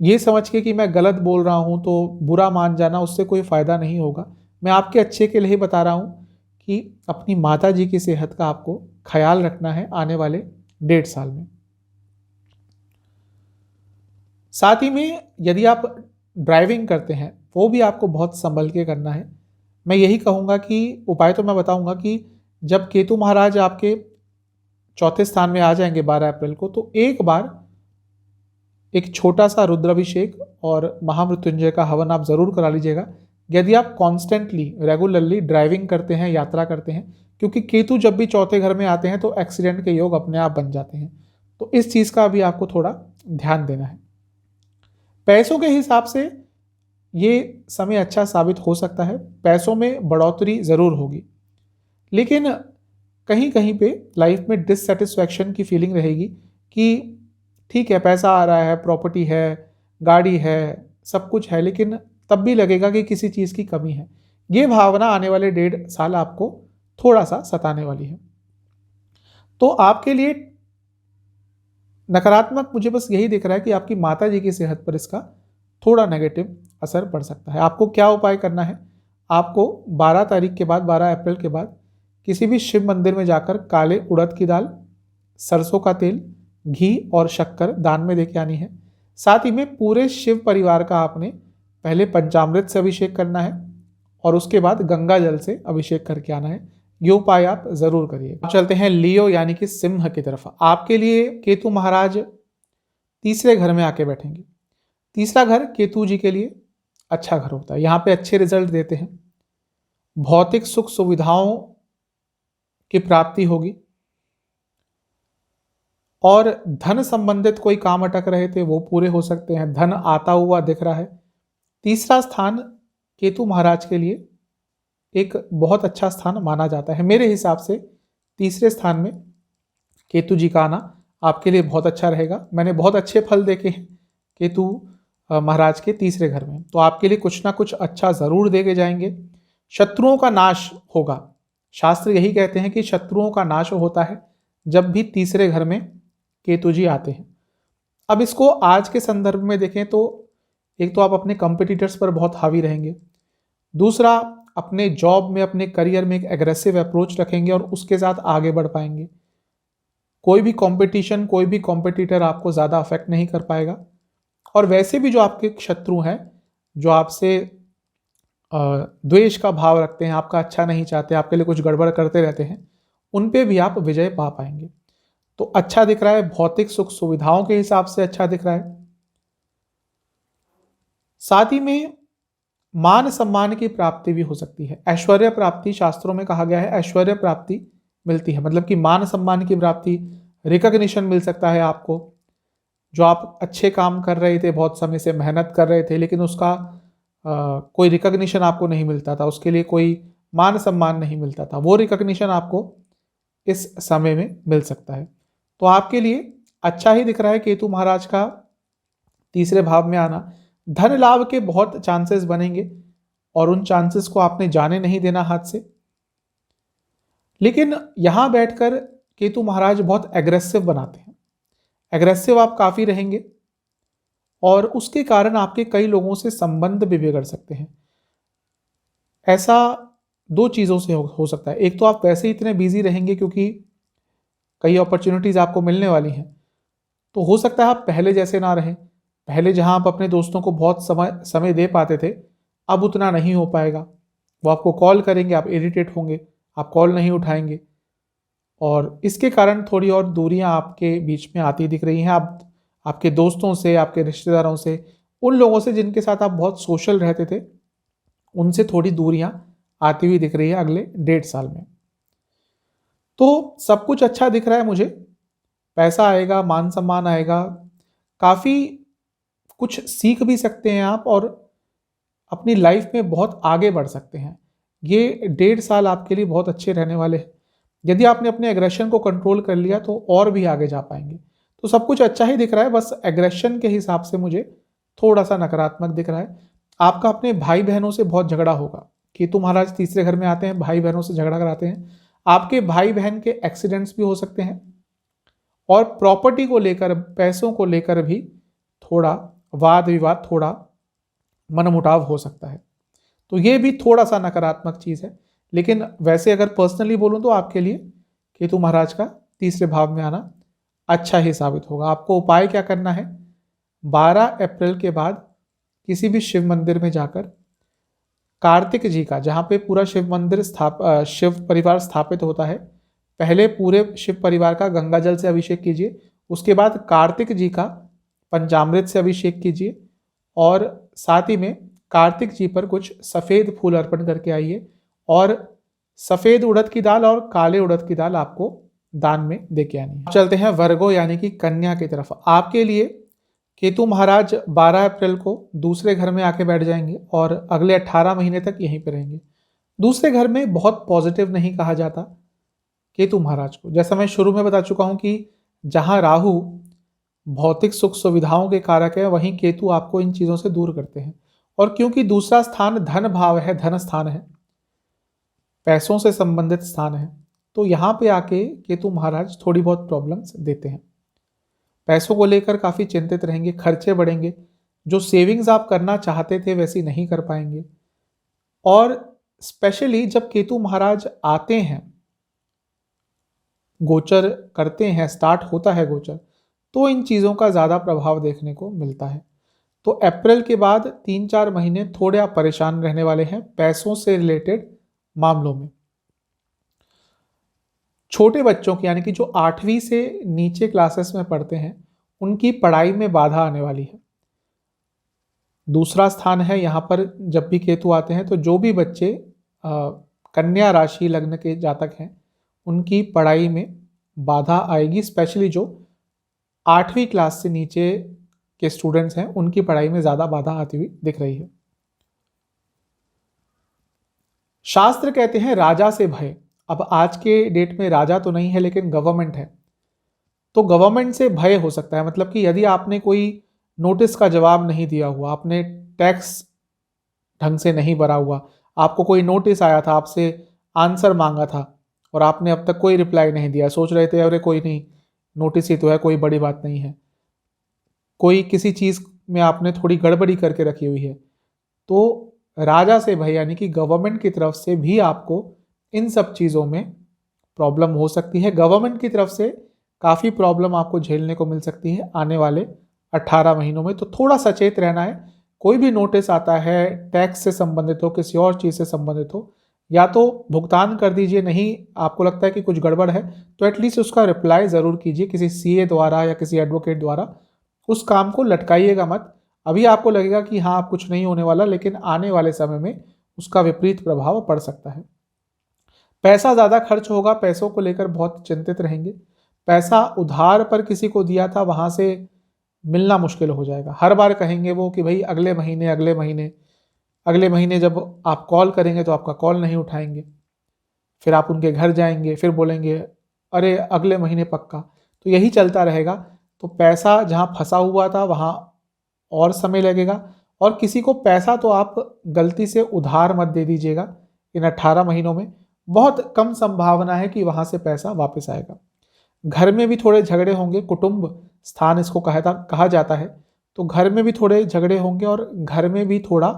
S1: ये समझ के कि मैं गलत बोल रहा हूँ तो बुरा मान जाना, उससे कोई फ़ायदा नहीं होगा। मैं आपके अच्छे के लिए ही बता रहा हूँ कि अपनी माता जी की सेहत का आपको ख्याल रखना है आने वाले 1.5 साल में। साथ ही में यदि आप ड्राइविंग करते हैं वो भी आपको बहुत संभल के करना है। मैं यही कहूँगा कि उपाय तो मैं बताऊँगा कि जब केतु महाराज आपके चौथे स्थान में आ जाएंगे 12 अप्रैल को, तो एक बार एक छोटा सा रुद्राभिषेक और महामृत्युंजय का हवन आप ज़रूर करा लीजिएगा यदि आप कॉन्स्टेंटली रेगुलरली ड्राइविंग करते हैं, यात्रा करते हैं। क्योंकि केतु जब भी चौथे घर में आते हैं तो एक्सीडेंट के योग अपने आप बन जाते हैं। तो इस चीज़ का भी आपको थोड़ा ध्यान देना है। पैसों के हिसाब से ये समय अच्छा साबित हो सकता है, पैसों में बढ़ोतरी ज़रूर होगी, लेकिन कहीं कहीं पे लाइफ में डिससेटिस्फैक्शन की फीलिंग रहेगी कि ठीक है पैसा आ रहा है, प्रॉपर्टी है, गाड़ी है, सब कुछ है, लेकिन तब भी लगेगा कि किसी चीज़ की कमी है। ये भावना आने वाले 1.5 साल आपको थोड़ा सा सताने वाली है। तो आपके लिए नकारात्मक मुझे बस यही दिख रहा है कि आपकी माता जी की सेहत पर इसका थोड़ा नेगेटिव असर पड़ सकता है। आपको क्या उपाय करना है? आपको 12 तारीख के बाद, 12 अप्रैल के बाद किसी भी शिव मंदिर में जाकर काले उड़द की दाल, सरसों का तेल, घी और शक्कर दान में देके आनी है। साथ ही में पूरे शिव परिवार का आपने पहले पंचामृत से अभिषेक करना है और उसके बाद गंगा जल से अभिषेक करके आना है। ये उपाय आप जरूर करिए। चलते हैं लियो यानी कि सिंह की तरफ। आपके लिए केतु महाराज तीसरे घर में आके बैठेंगे। तीसरा घर केतु जी के लिए अच्छा घर होता है, यहाँ पे अच्छे रिजल्ट देते हैं, भौतिक सुख सुविधाओं की प्राप्ति होगी और धन संबंधित कोई काम अटक रहे थे वो पूरे हो सकते हैं, धन आता हुआ दिख रहा है। तीसरा स्थान केतु महाराज के लिए एक बहुत अच्छा स्थान माना जाता है। मेरे हिसाब से तीसरे स्थान में केतु जी का आना आपके लिए बहुत अच्छा रहेगा। मैंने बहुत अच्छे फल देखे हैं केतु महाराज के तीसरे घर में, तो आपके लिए कुछ ना कुछ अच्छा ज़रूर देके जाएंगे। शत्रुओं का नाश होगा। शास्त्र यही कहते हैं कि शत्रुओं का नाश होता है जब भी तीसरे घर में केतु जी आते हैं। अब इसको आज के संदर्भ में देखें तो एक तो आप अपने कंपटीटर्स पर बहुत हावी रहेंगे, दूसरा अपने जॉब में, अपने करियर में एक एग्रेसिव अप्रोच रखेंगे और उसके साथ आगे बढ़ पाएंगे। कोई भी कंपटीशन, कोई भी कॉम्पिटिटर आपको ज़्यादा अफेक्ट नहीं कर पाएगा। और वैसे भी जो आपके शत्रु हैं, जो आपसे द्वेष का भाव रखते हैं, आपका अच्छा नहीं चाहते, आपके लिए कुछ गड़बड़ करते रहते हैं, उन पे भी आप विजय पा पाएंगे। तो अच्छा दिख रहा है, भौतिक सुख सुविधाओं के हिसाब से अच्छा दिख रहा है। साथ ही में मान सम्मान की प्राप्ति भी हो सकती है। ऐश्वर्य प्राप्ति, शास्त्रों में कहा गया है ऐश्वर्य प्राप्ति मिलती है, मतलब कि मान सम्मान की प्राप्ति, रिकॉग्निशन मिल सकता है आपको। जो आप अच्छे काम कर रहे थे, बहुत समय से मेहनत कर रहे थे, लेकिन उसका कोई रिकॉग्निशन आपको नहीं मिलता था, उसके लिए कोई मान सम्मान नहीं मिलता था, वो रिकॉग्निशन आपको इस समय में मिल सकता है। तो आपके लिए अच्छा ही दिख रहा है केतु महाराज का तीसरे भाव में आना। धन लाभ के बहुत चांसेस बनेंगे और उन चांसेस को आपने जाने नहीं देना हाथ से। लेकिन यहां बैठकर केतु महाराज बहुत एग्रेसिव बनाते हैं। एग्रेसिव आप काफी रहेंगे और उसके कारण आपके कई लोगों से संबंध भी बिगड़ सकते हैं। ऐसा दो चीज़ों से हो सकता है। एक तो आप वैसे ही इतने बिजी रहेंगे क्योंकि कई अपॉर्चुनिटीज़ आपको मिलने वाली हैं, तो हो सकता है आप पहले जैसे ना रहें। पहले जहां आप अपने दोस्तों को बहुत समय दे पाते थे, अब उतना नहीं हो पाएगा। वो आपको कॉल करेंगे, आप इरिटेट होंगे, आप कॉल नहीं उठाएंगे और इसके कारण थोड़ी और दूरियां आपके बीच में आती दिख रही हैं। आप आपके दोस्तों से, आपके रिश्तेदारों से, उन लोगों से जिनके साथ आप बहुत सोशल रहते थे, उनसे थोड़ी दूरियां आती हुई दिख रही है अगले 1.5 साल में। तो सब कुछ अच्छा दिख रहा है मुझे। पैसा आएगा, मान सम्मान आएगा, काफ़ी कुछ सीख भी सकते हैं आप और अपनी लाइफ में बहुत आगे बढ़ सकते हैं। ये 1.5 साल आपके लिए बहुत अच्छे रहने वाले हैं। यदि आपने अपने एग्रेशन को कंट्रोल कर लिया तो और भी आगे जा पाएंगे। तो सब कुछ अच्छा ही दिख रहा है, बस एग्रेशन के हिसाब से मुझे थोड़ा सा नकारात्मक दिख रहा है। आपका अपने भाई बहनों से बहुत झगड़ा होगा। केतु महाराज तीसरे घर में आते हैं, भाई बहनों से झगड़ा कराते हैं। आपके भाई बहन के एक्सीडेंट्स भी हो सकते हैं, और प्रॉपर्टी को लेकर, पैसों को लेकर भी थोड़ा वाद विवाद, थोड़ा मनमुटाव हो सकता है। तो ये भी थोड़ा सा नकारात्मक चीज है। लेकिन वैसे अगर पर्सनली बोलूं तो आपके लिए केतु महाराज का तीसरे भाव में आना अच्छा ही साबित होगा। आपको उपाय क्या करना है, 12 अप्रैल के बाद किसी भी शिव मंदिर में जाकर कार्तिक जी का, जहाँ पे पूरा शिव मंदिर शिव परिवार स्थापित होता है, पहले पूरे शिव परिवार का गंगा जल से अभिषेक कीजिए। उसके बाद कार्तिक जी का पंचामृत से अभिषेक कीजिए, और साथ ही में कार्तिक जी पर कुछ सफ़ेद फूल अर्पण करके आइए, और सफ़ेद उड़द की दाल और काले उड़द की दाल आपको दान में देके आनी है। चलते हैं वर्गो यानी कि कन्या की तरफ। आपके लिए केतु महाराज 12 अप्रैल को दूसरे घर में आके बैठ जाएंगे और अगले 18 महीने तक यहीं पे रहेंगे। दूसरे घर में बहुत पॉजिटिव नहीं कहा जाता केतु महाराज को। जैसा मैं शुरू में बता चुका हूं कि जहां राहु भौतिक सुख सुविधाओं के कारक है, वहीं केतु आपको इन चीजों से दूर करते हैं। और क्योंकि दूसरा स्थान धन भाव है, धन स्थान है, पैसों से संबंधित स्थान है, तो यहाँ पे आके केतु महाराज थोड़ी बहुत प्रॉब्लम्स देते हैं। पैसों को लेकर काफ़ी चिंतित रहेंगे, खर्चे बढ़ेंगे, जो सेविंग्स आप करना चाहते थे वैसी नहीं कर पाएंगे। और स्पेशली जब केतु महाराज आते हैं, गोचर करते हैं, स्टार्ट होता है गोचर, तो इन चीज़ों का ज़्यादा प्रभाव देखने को मिलता है। तो अप्रैल के बाद 3-4 महीने थोड़े आप परेशान रहने वाले हैं पैसों से रिलेटेड मामलों में। छोटे बच्चों की, यानी कि जो 8वीं से नीचे क्लासेस में पढ़ते हैं, उनकी पढ़ाई में बाधा आने वाली है। दूसरा स्थान है यहाँ पर, जब भी केतु आते हैं तो जो भी बच्चे कन्या राशि लग्न के जातक हैं, उनकी पढ़ाई में बाधा आएगी। स्पेशली जो 8वीं क्लास से नीचे के स्टूडेंट्स हैं, उनकी पढ़ाई में ज़्यादा बाधा आती हुई दिख रही है। शास्त्र कहते हैं राजा से भय। अब आज के डेट में राजा तो नहीं है, लेकिन गवर्नमेंट है, तो गवर्नमेंट से भय हो सकता है। मतलब कि यदि आपने कोई नोटिस का जवाब नहीं दिया हुआ, आपने टैक्स ढंग से नहीं भरा हुआ, आपको कोई नोटिस आया था, आपसे आंसर मांगा था और आपने अब तक कोई रिप्लाई नहीं दिया, सोच रहे थे अरे कोई नहीं, नोटिस ही तो है, कोई बड़ी बात नहीं है, कोई किसी चीज़ में आपने थोड़ी गड़बड़ी करके रखी हुई है, तो राजा से भय यानी कि गवर्नमेंट की तरफ से भी आपको इन सब चीज़ों में प्रॉब्लम हो सकती है। गवर्नमेंट की तरफ से काफ़ी प्रॉब्लम आपको झेलने को मिल सकती है आने वाले 18 महीनों में, तो थोड़ा सचेत रहना है। कोई भी नोटिस आता है, टैक्स से संबंधित हो, किसी और चीज़ से संबंधित हो, या तो भुगतान कर दीजिए, नहीं आपको लगता है कि कुछ गड़बड़ है तो एटलीस्ट उसका रिप्लाई ज़रूर कीजिए किसी सीए द्वारा या किसी एडवोकेट द्वारा। उस काम को लटकाइएगा मत। अभी आपको लगेगा कि हाँ, कुछ नहीं होने वाला, लेकिन आने वाले समय में उसका विपरीत प्रभाव पड़ सकता है। पैसा ज़्यादा खर्च होगा, पैसों को लेकर बहुत चिंतित रहेंगे। पैसा उधार पर किसी को दिया था, वहाँ से मिलना मुश्किल हो जाएगा। हर बार कहेंगे वो कि भाई अगले महीने, अगले महीने, अगले महीने। जब आप कॉल करेंगे तो आपका कॉल नहीं उठाएंगे, फिर आप उनके घर जाएंगे, फिर बोलेंगे अरे अगले महीने पक्का। तो यही चलता रहेगा। तो पैसा जहाँ फंसा हुआ था वहाँ और समय लगेगा। और किसी को पैसा तो आप गलती से उधार मत दे दीजिएगा इन 18 महीनों में। बहुत कम संभावना है कि वहाँ से पैसा वापस आएगा। घर में भी थोड़े झगड़े होंगे, कुटुंब स्थान इसको कहा जाता है, तो घर में भी थोड़े झगड़े होंगे और घर में भी थोड़ा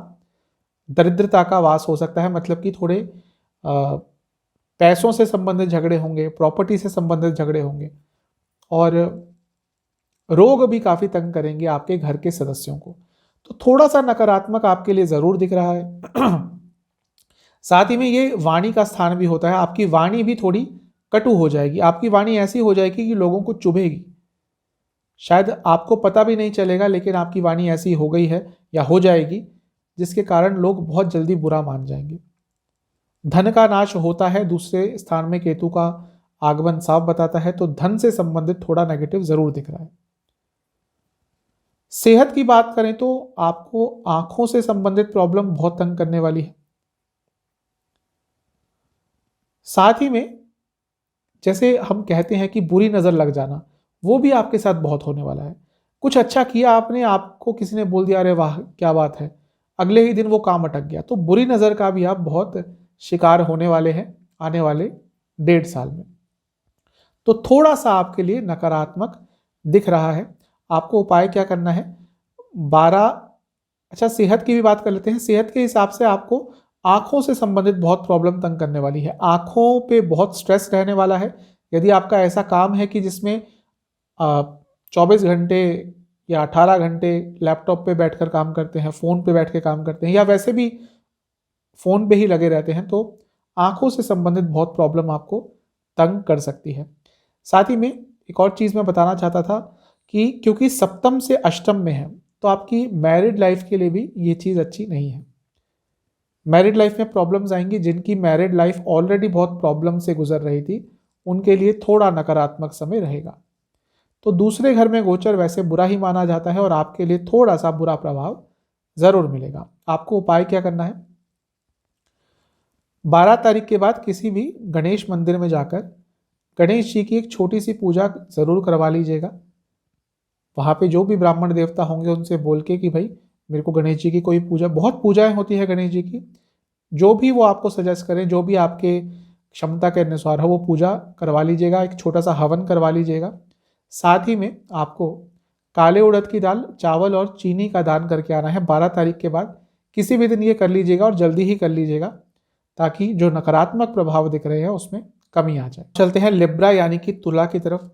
S1: दरिद्रता का वास हो सकता है। मतलब कि थोड़े पैसों से संबंधित झगड़े होंगे, प्रॉपर्टी से संबंधित झगड़े होंगे, और रोग भी काफ़ी तंग करेंगे आपके घर के सदस्यों को। तो थोड़ा सा नकारात्मक आपके लिए ज़रूर दिख रहा है। साथ ही में ये वाणी का स्थान भी होता है। आपकी वाणी भी थोड़ी कटु हो जाएगी, आपकी वाणी ऐसी हो जाएगी कि लोगों को चुभेगी। शायद आपको पता भी नहीं चलेगा, लेकिन आपकी वाणी ऐसी हो गई है या हो जाएगी जिसके कारण लोग बहुत जल्दी बुरा मान जाएंगे। धन का नाश होता है, दूसरे स्थान में केतु का आगमन साफ बताता है, तो धन से संबंधित थोड़ा नेगेटिव जरूर दिख रहा है। सेहत की बात करें तो आपको आंखों से संबंधित प्रॉब्लम बहुत तंग करने वाली है। साथ ही में जैसे हम कहते हैं कि बुरी नज़र लग जाना, वो भी आपके साथ बहुत होने वाला है। कुछ अच्छा किया आपने, आपको किसी ने बोल दिया अरे वाह क्या बात है, अगले ही दिन वो काम अटक गया। तो बुरी नज़र का भी आप बहुत शिकार होने वाले हैं आने वाले 1.5 साल में। तो थोड़ा सा आपके लिए नकारात्मक दिख रहा है। आपको उपाय क्या करना है? 12 अच्छा, सेहत की भी बात कर लेते हैं। सेहत के हिसाब से आपको आंखों से संबंधित बहुत प्रॉब्लम तंग करने वाली है। आंखों पे बहुत स्ट्रेस रहने वाला है। यदि आपका ऐसा काम है कि जिसमें 24 घंटे या 18 घंटे लैपटॉप पे बैठकर काम करते हैं, फ़ोन पे बैठ के काम करते हैं, या वैसे भी फ़ोन पे ही लगे रहते हैं, तो आंखों से संबंधित बहुत प्रॉब्लम आपको तंग कर सकती है। साथ ही में एक और चीज़ मैं बताना चाहता था कि क्योंकि सप्तम से अष्टम में है, तो आपकी मैरिड लाइफ के लिए भी ये चीज़ अच्छी नहीं है। मैरिड लाइफ में प्रॉब्लम्स आएंगी। जिनकी मैरिड लाइफ ऑलरेडी बहुत प्रॉब्लम से गुजर रही थी, उनके लिए थोड़ा नकारात्मक समय रहेगा। तो दूसरे घर में गोचर वैसे बुरा ही माना जाता है और आपके लिए थोड़ा सा बुरा प्रभाव जरूर मिलेगा। आपको उपाय क्या करना है? 12 तारीख के बाद किसी भी गणेश मंदिर में जाकर गणेश जी की एक छोटी सी पूजा जरूर करवा लीजिएगा। वहाँ पे जो भी ब्राह्मण देवता होंगे उनसे बोल के कि भाई मेरे को गणेश जी की कोई पूजा, बहुत पूजाएं होती है गणेश जी की, जो भी वो आपको सजेस्ट करें, जो भी आपके क्षमता के अनुसार हो, वो पूजा करवा लीजिएगा। एक छोटा सा हवन करवा लीजिएगा। साथ ही में आपको काले उड़द की दाल, चावल और चीनी का दान करके आना है 12 तारीख के बाद। किसी भी दिन ये कर लीजिएगा और जल्दी ही कर लीजिएगा, ताकि जो नकारात्मक प्रभाव दिख रहे हैं उसमें कमी आ जाए। चलते हैं लिब्रा यानी कि तुला की तरफ।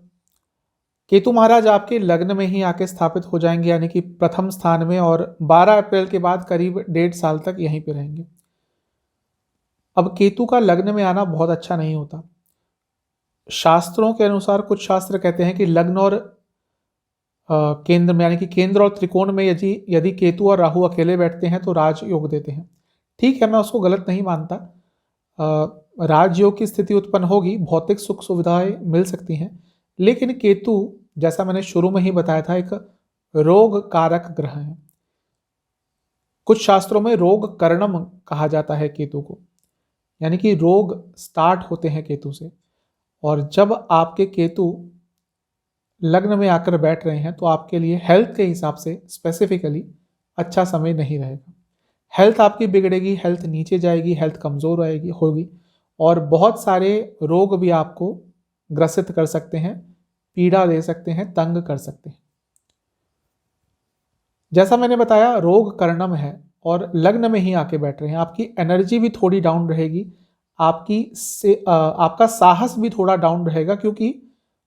S1: केतु महाराज आपके लग्न में ही आके स्थापित हो जाएंगे, यानी कि प्रथम स्थान में, और 12 अप्रैल के बाद करीब 1.5 साल तक यहीं पे रहेंगे। अब केतु का लग्न में आना बहुत अच्छा नहीं होता। शास्त्रों के अनुसार कुछ शास्त्र कहते हैं कि लग्न और केंद्र में, यानी कि केंद्र और त्रिकोण में यदि यदि केतु और राहु अकेले बैठते हैं तो राजयोग देते हैं। ठीक है, मैं उसको गलत नहीं मानता। राजयोग की स्थिति उत्पन्न होगी, भौतिक सुख सुविधाएं मिल सकती हैं, लेकिन केतु, जैसा मैंने शुरू में ही बताया था, एक रोग कारक ग्रह है। कुछ शास्त्रों में रोग करणम कहा जाता है केतु को, यानी कि रोग स्टार्ट होते हैं केतु से। और जब आपके केतु लग्न में आकर बैठ रहे हैं तो आपके लिए हेल्थ के हिसाब से स्पेसिफिकली अच्छा समय नहीं रहेगा। हेल्थ आपकी बिगड़ेगी, हेल्थ नीचे जाएगी, हेल्थ कमज़ोर आएगी होगी, और बहुत सारे रोग भी आपको ग्रसित कर सकते हैं, पीड़ा दे सकते हैं, तंग कर सकते हैं। जैसा मैंने बताया, रोग कर्णम है और लग्न में ही आके बैठ रहे हैं। आपकी एनर्जी भी थोड़ी डाउन रहेगी, आपका साहस भी थोड़ा डाउन रहेगा, क्योंकि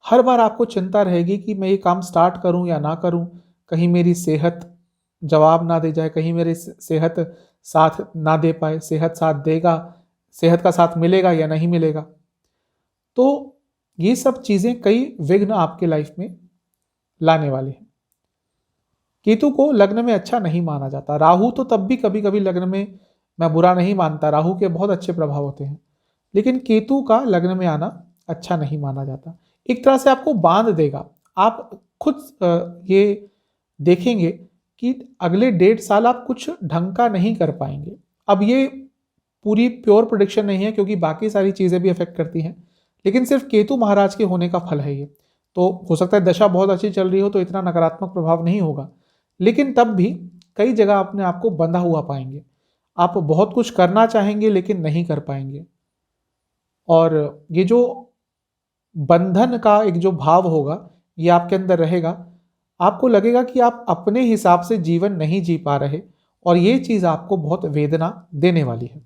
S1: हर बार आपको चिंता रहेगी कि मैं ये काम स्टार्ट करूं या ना करूं, कहीं मेरी सेहत जवाब ना दे जाए, कहीं मेरी सेहत साथ ना दे पाए, सेहत साथ देगा, सेहत का साथ मिलेगा या नहीं मिलेगा। तो ये सब चीज़ें कई विघ्न आपके लाइफ में लाने वाले हैं। केतु को लग्न में अच्छा नहीं माना जाता। राहु तो तब भी कभी कभी लग्न में मैं बुरा नहीं मानता, राहु के बहुत अच्छे प्रभाव होते हैं, लेकिन केतु का लग्न में आना अच्छा नहीं माना जाता। एक तरह से आपको बांध देगा। आप खुद ये देखेंगे कि अगले 1.5 साल आप कुछ ढंग का नहीं कर पाएंगे। अब ये पूरी प्योर प्रेडिक्शन नहीं है, क्योंकि बाकी सारी चीज़ें भी अफेक्ट करती हैं, लेकिन सिर्फ केतु महाराज के होने का फल है ये। तो हो सकता है दशा बहुत अच्छी चल रही हो तो इतना नकारात्मक प्रभाव नहीं होगा, लेकिन तब भी कई जगह अपने आप को बंधा हुआ पाएंगे। आप बहुत कुछ करना चाहेंगे लेकिन नहीं कर पाएंगे, और ये जो बंधन का एक जो भाव होगा ये आपके अंदर रहेगा। आपको लगेगा कि आप अपने हिसाब से जीवन नहीं जी पा रहे, और ये चीज़ आपको बहुत वेदना देने वाली है।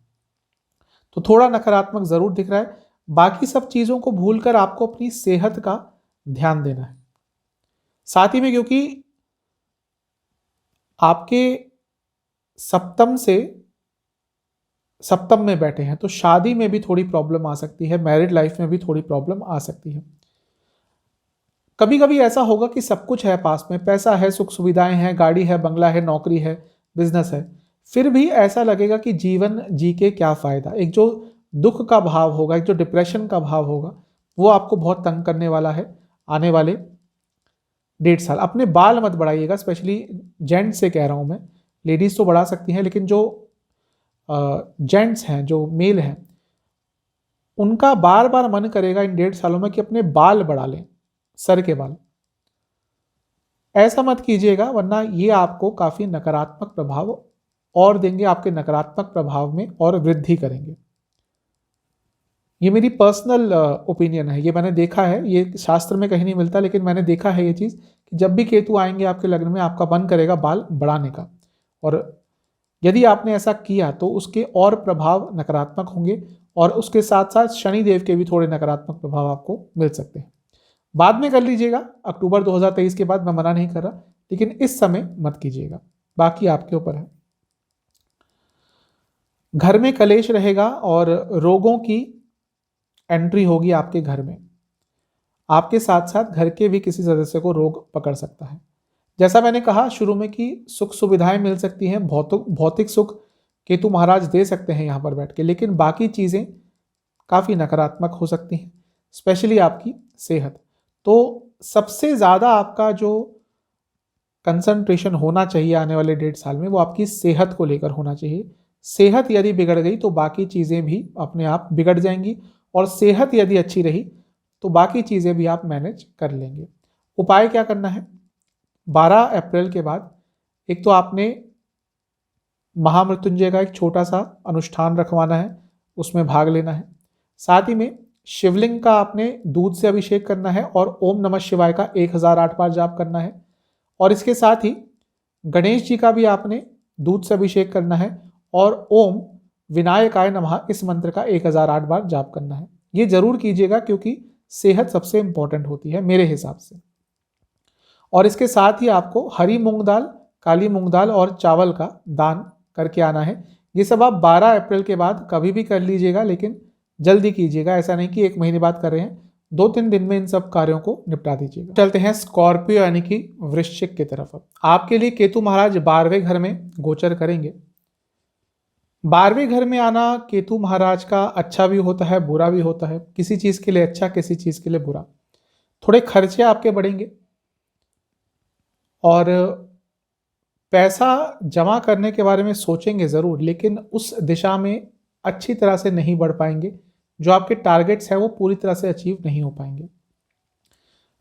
S1: तो थोड़ा नकारात्मक ज़रूर दिख रहा है। बाकी सब चीज़ों को भूलकर आपको अपनी सेहत का ध्यान देना है। साथ ही में क्योंकि आपके सप्तम में बैठे हैं, तो शादी में भी थोड़ी प्रॉब्लम आ सकती है, मैरिड लाइफ में भी थोड़ी प्रॉब्लम आ सकती है। कभी कभी ऐसा होगा कि सब कुछ है पास में, पैसा है, सुख सुविधाएं हैं, गाड़ी है, बंगला है, नौकरी है, बिजनेस है, फिर भी ऐसा लगेगा कि जीवन जी के क्या फायदा। एक जो दुख का भाव होगा, एक जो डिप्रेशन का भाव होगा, वो आपको बहुत तंग करने वाला है आने वाले 1.5 साल। अपने बाल मत बढ़ाइएगा, स्पेशली जेंट्स से कह रहा हूं मैं। लेडीज तो बढ़ा सकती हैं, लेकिन जो जेंट्स हैं, जो मेल हैं, उनका बार बार मन करेगा इन 1.5 सालों में कि अपने बाल बढ़ा लें, सर के बाल। ऐसा मत कीजिएगा, वरना ये आपको काफी नकारात्मक प्रभाव और देंगे, आपके नकारात्मक प्रभाव में और वृद्धि करेंगे। ये मेरी पर्सनल ओपिनियन है, ये मैंने देखा है, ये शास्त्र में कहीं नहीं मिलता, लेकिन मैंने देखा है ये चीज़ कि जब भी केतु आएंगे आपके लग्न में आपका मन करेगा बाल बढ़ाने का, और यदि आपने ऐसा किया तो उसके और प्रभाव नकारात्मक होंगे, और उसके साथ साथ शनि देव के भी थोड़े नकारात्मक प्रभाव आपको मिल सकते हैं। बाद में कर लीजिएगा, अक्टूबर 2023 के बाद, मैं मना नहीं कर रहा, लेकिन इस समय मत कीजिएगा, बाकी आपके ऊपर है। घर में कलेश रहेगा और रोगों की एंट्री होगी आपके घर में। आपके साथ साथ घर के भी किसी सदस्य को रोग पकड़ सकता है। जैसा मैंने कहा शुरू में कि सुख सुविधाएं मिल सकती हैं, भौतिक सुख केतु महाराज दे सकते हैं यहाँ पर बैठ के, लेकिन बाकी चीज़ें काफ़ी नकारात्मक हो सकती हैं, स्पेशली आपकी सेहत। तो सबसे ज़्यादा आपका जो कंसंट्रेशन होना चाहिए आने वाले 1.5 साल में, वो आपकी सेहत को लेकर होना चाहिए। सेहत यदि बिगड़ गई तो बाकी चीज़ें भी अपने आप बिगड़ जाएंगी, और सेहत यदि अच्छी रही तो बाकी चीज़ें भी आप मैनेज कर लेंगे। उपाय क्या करना है? 12 अप्रैल के बाद एक तो आपने महामृत्युंजय का एक छोटा सा अनुष्ठान रखवाना है, उसमें भाग लेना है। साथ ही में शिवलिंग का आपने दूध से अभिषेक करना है और ओम नमः शिवाय का 1008 बार जाप करना है। और इसके साथ ही गणेश जी का भी आपने दूध से अभिषेक करना है और ओम विनायकाय नमः इस मंत्र का 1008 बार जाप करना है। ये जरूर कीजिएगा क्योंकि सेहत सबसे इंपॉर्टेंट होती है मेरे हिसाब से। और इसके साथ ही आपको हरी मूंग दाल, काली मूंग दाल और चावल का दान करके आना है। ये सब आप 12 अप्रैल के बाद कभी भी कर लीजिएगा, लेकिन जल्दी कीजिएगा, ऐसा नहीं कि 1 महीने बाद कर रहे हैं, 2-3 दिन में इन सब कार्यों को निपटा दीजिएगा। चलते हैं स्कॉर्पियो यानी कि वृश्चिक की तरफ। आपके लिए केतु महाराज 12वें घर में गोचर करेंगे। 12वें घर में आना केतु महाराज का अच्छा भी होता है, बुरा भी होता है। किसी चीज के लिए अच्छा, किसी चीज के लिए बुरा। थोड़े खर्चे आपके बढ़ेंगे और पैसा जमा करने के बारे में सोचेंगे ज़रूर, लेकिन उस दिशा में अच्छी तरह से नहीं बढ़ पाएंगे। जो आपके टारगेट्स हैं वो पूरी तरह से अचीव नहीं हो पाएंगे।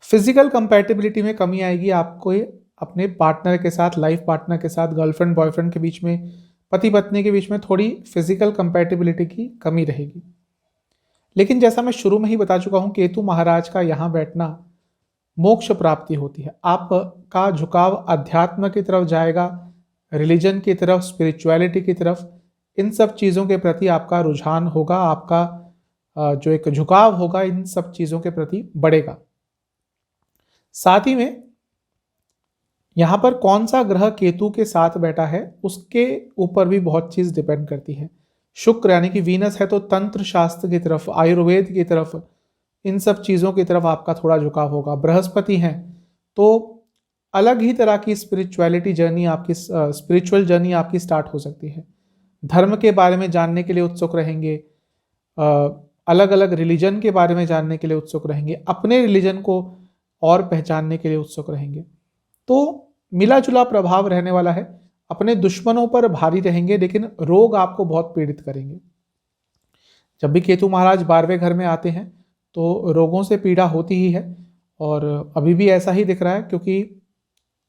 S1: फिजिकल कंपैटिबिलिटी में कमी आएगी आपको, अपने पार्टनर के साथ, लाइफ पार्टनर के साथ, गर्लफ्रेंड बॉयफ्रेंड के बीच में, पति पत्नी के बीच में थोड़ी फिजिकल कंपैटिबिलिटी की कमी रहेगी। लेकिन जैसा मैं शुरू में ही बता चुका हूं, केतु महाराज का यहाँ बैठना मोक्ष प्राप्ति होती है। आपका झुकाव अध्यात्म की तरफ जाएगा, रिलीजन की तरफ, स्पिरिचुअलिटी की तरफ, इन सब चीज़ों के प्रति आपका रुझान होगा, आपका जो एक झुकाव होगा इन सब चीज़ों के प्रति बढ़ेगा। साथ ही में यहाँ पर कौन सा ग्रह केतु के साथ बैठा है उसके ऊपर भी बहुत चीज़ डिपेंड करती है। शुक्र यानी कि वीनस है तो तंत्र शास्त्र की तरफ, आयुर्वेद की तरफ, इन सब चीज़ों की तरफ आपका थोड़ा झुकाव होगा। बृहस्पति हैं तो अलग ही तरह की स्पिरिचुअलिटी जर्नी आपकी, स्पिरिचुअल जर्नी आपकी स्टार्ट हो सकती है। धर्म के बारे में जानने के लिए उत्सुक रहेंगे, अलग अलग रिलीजन के बारे में जानने के लिए उत्सुक रहेंगे, अपने रिलीजन को और पहचानने के लिए उत्सुक रहेंगे। तो मिला जुला प्रभाव रहने वाला है। अपने दुश्मनों पर भारी रहेंगे, लेकिन रोग आपको बहुत पीड़ित करेंगे। जब भी केतु महाराज 12वें घर में आते हैं तो रोगों से पीड़ा होती ही है, और अभी भी ऐसा ही दिख रहा है क्योंकि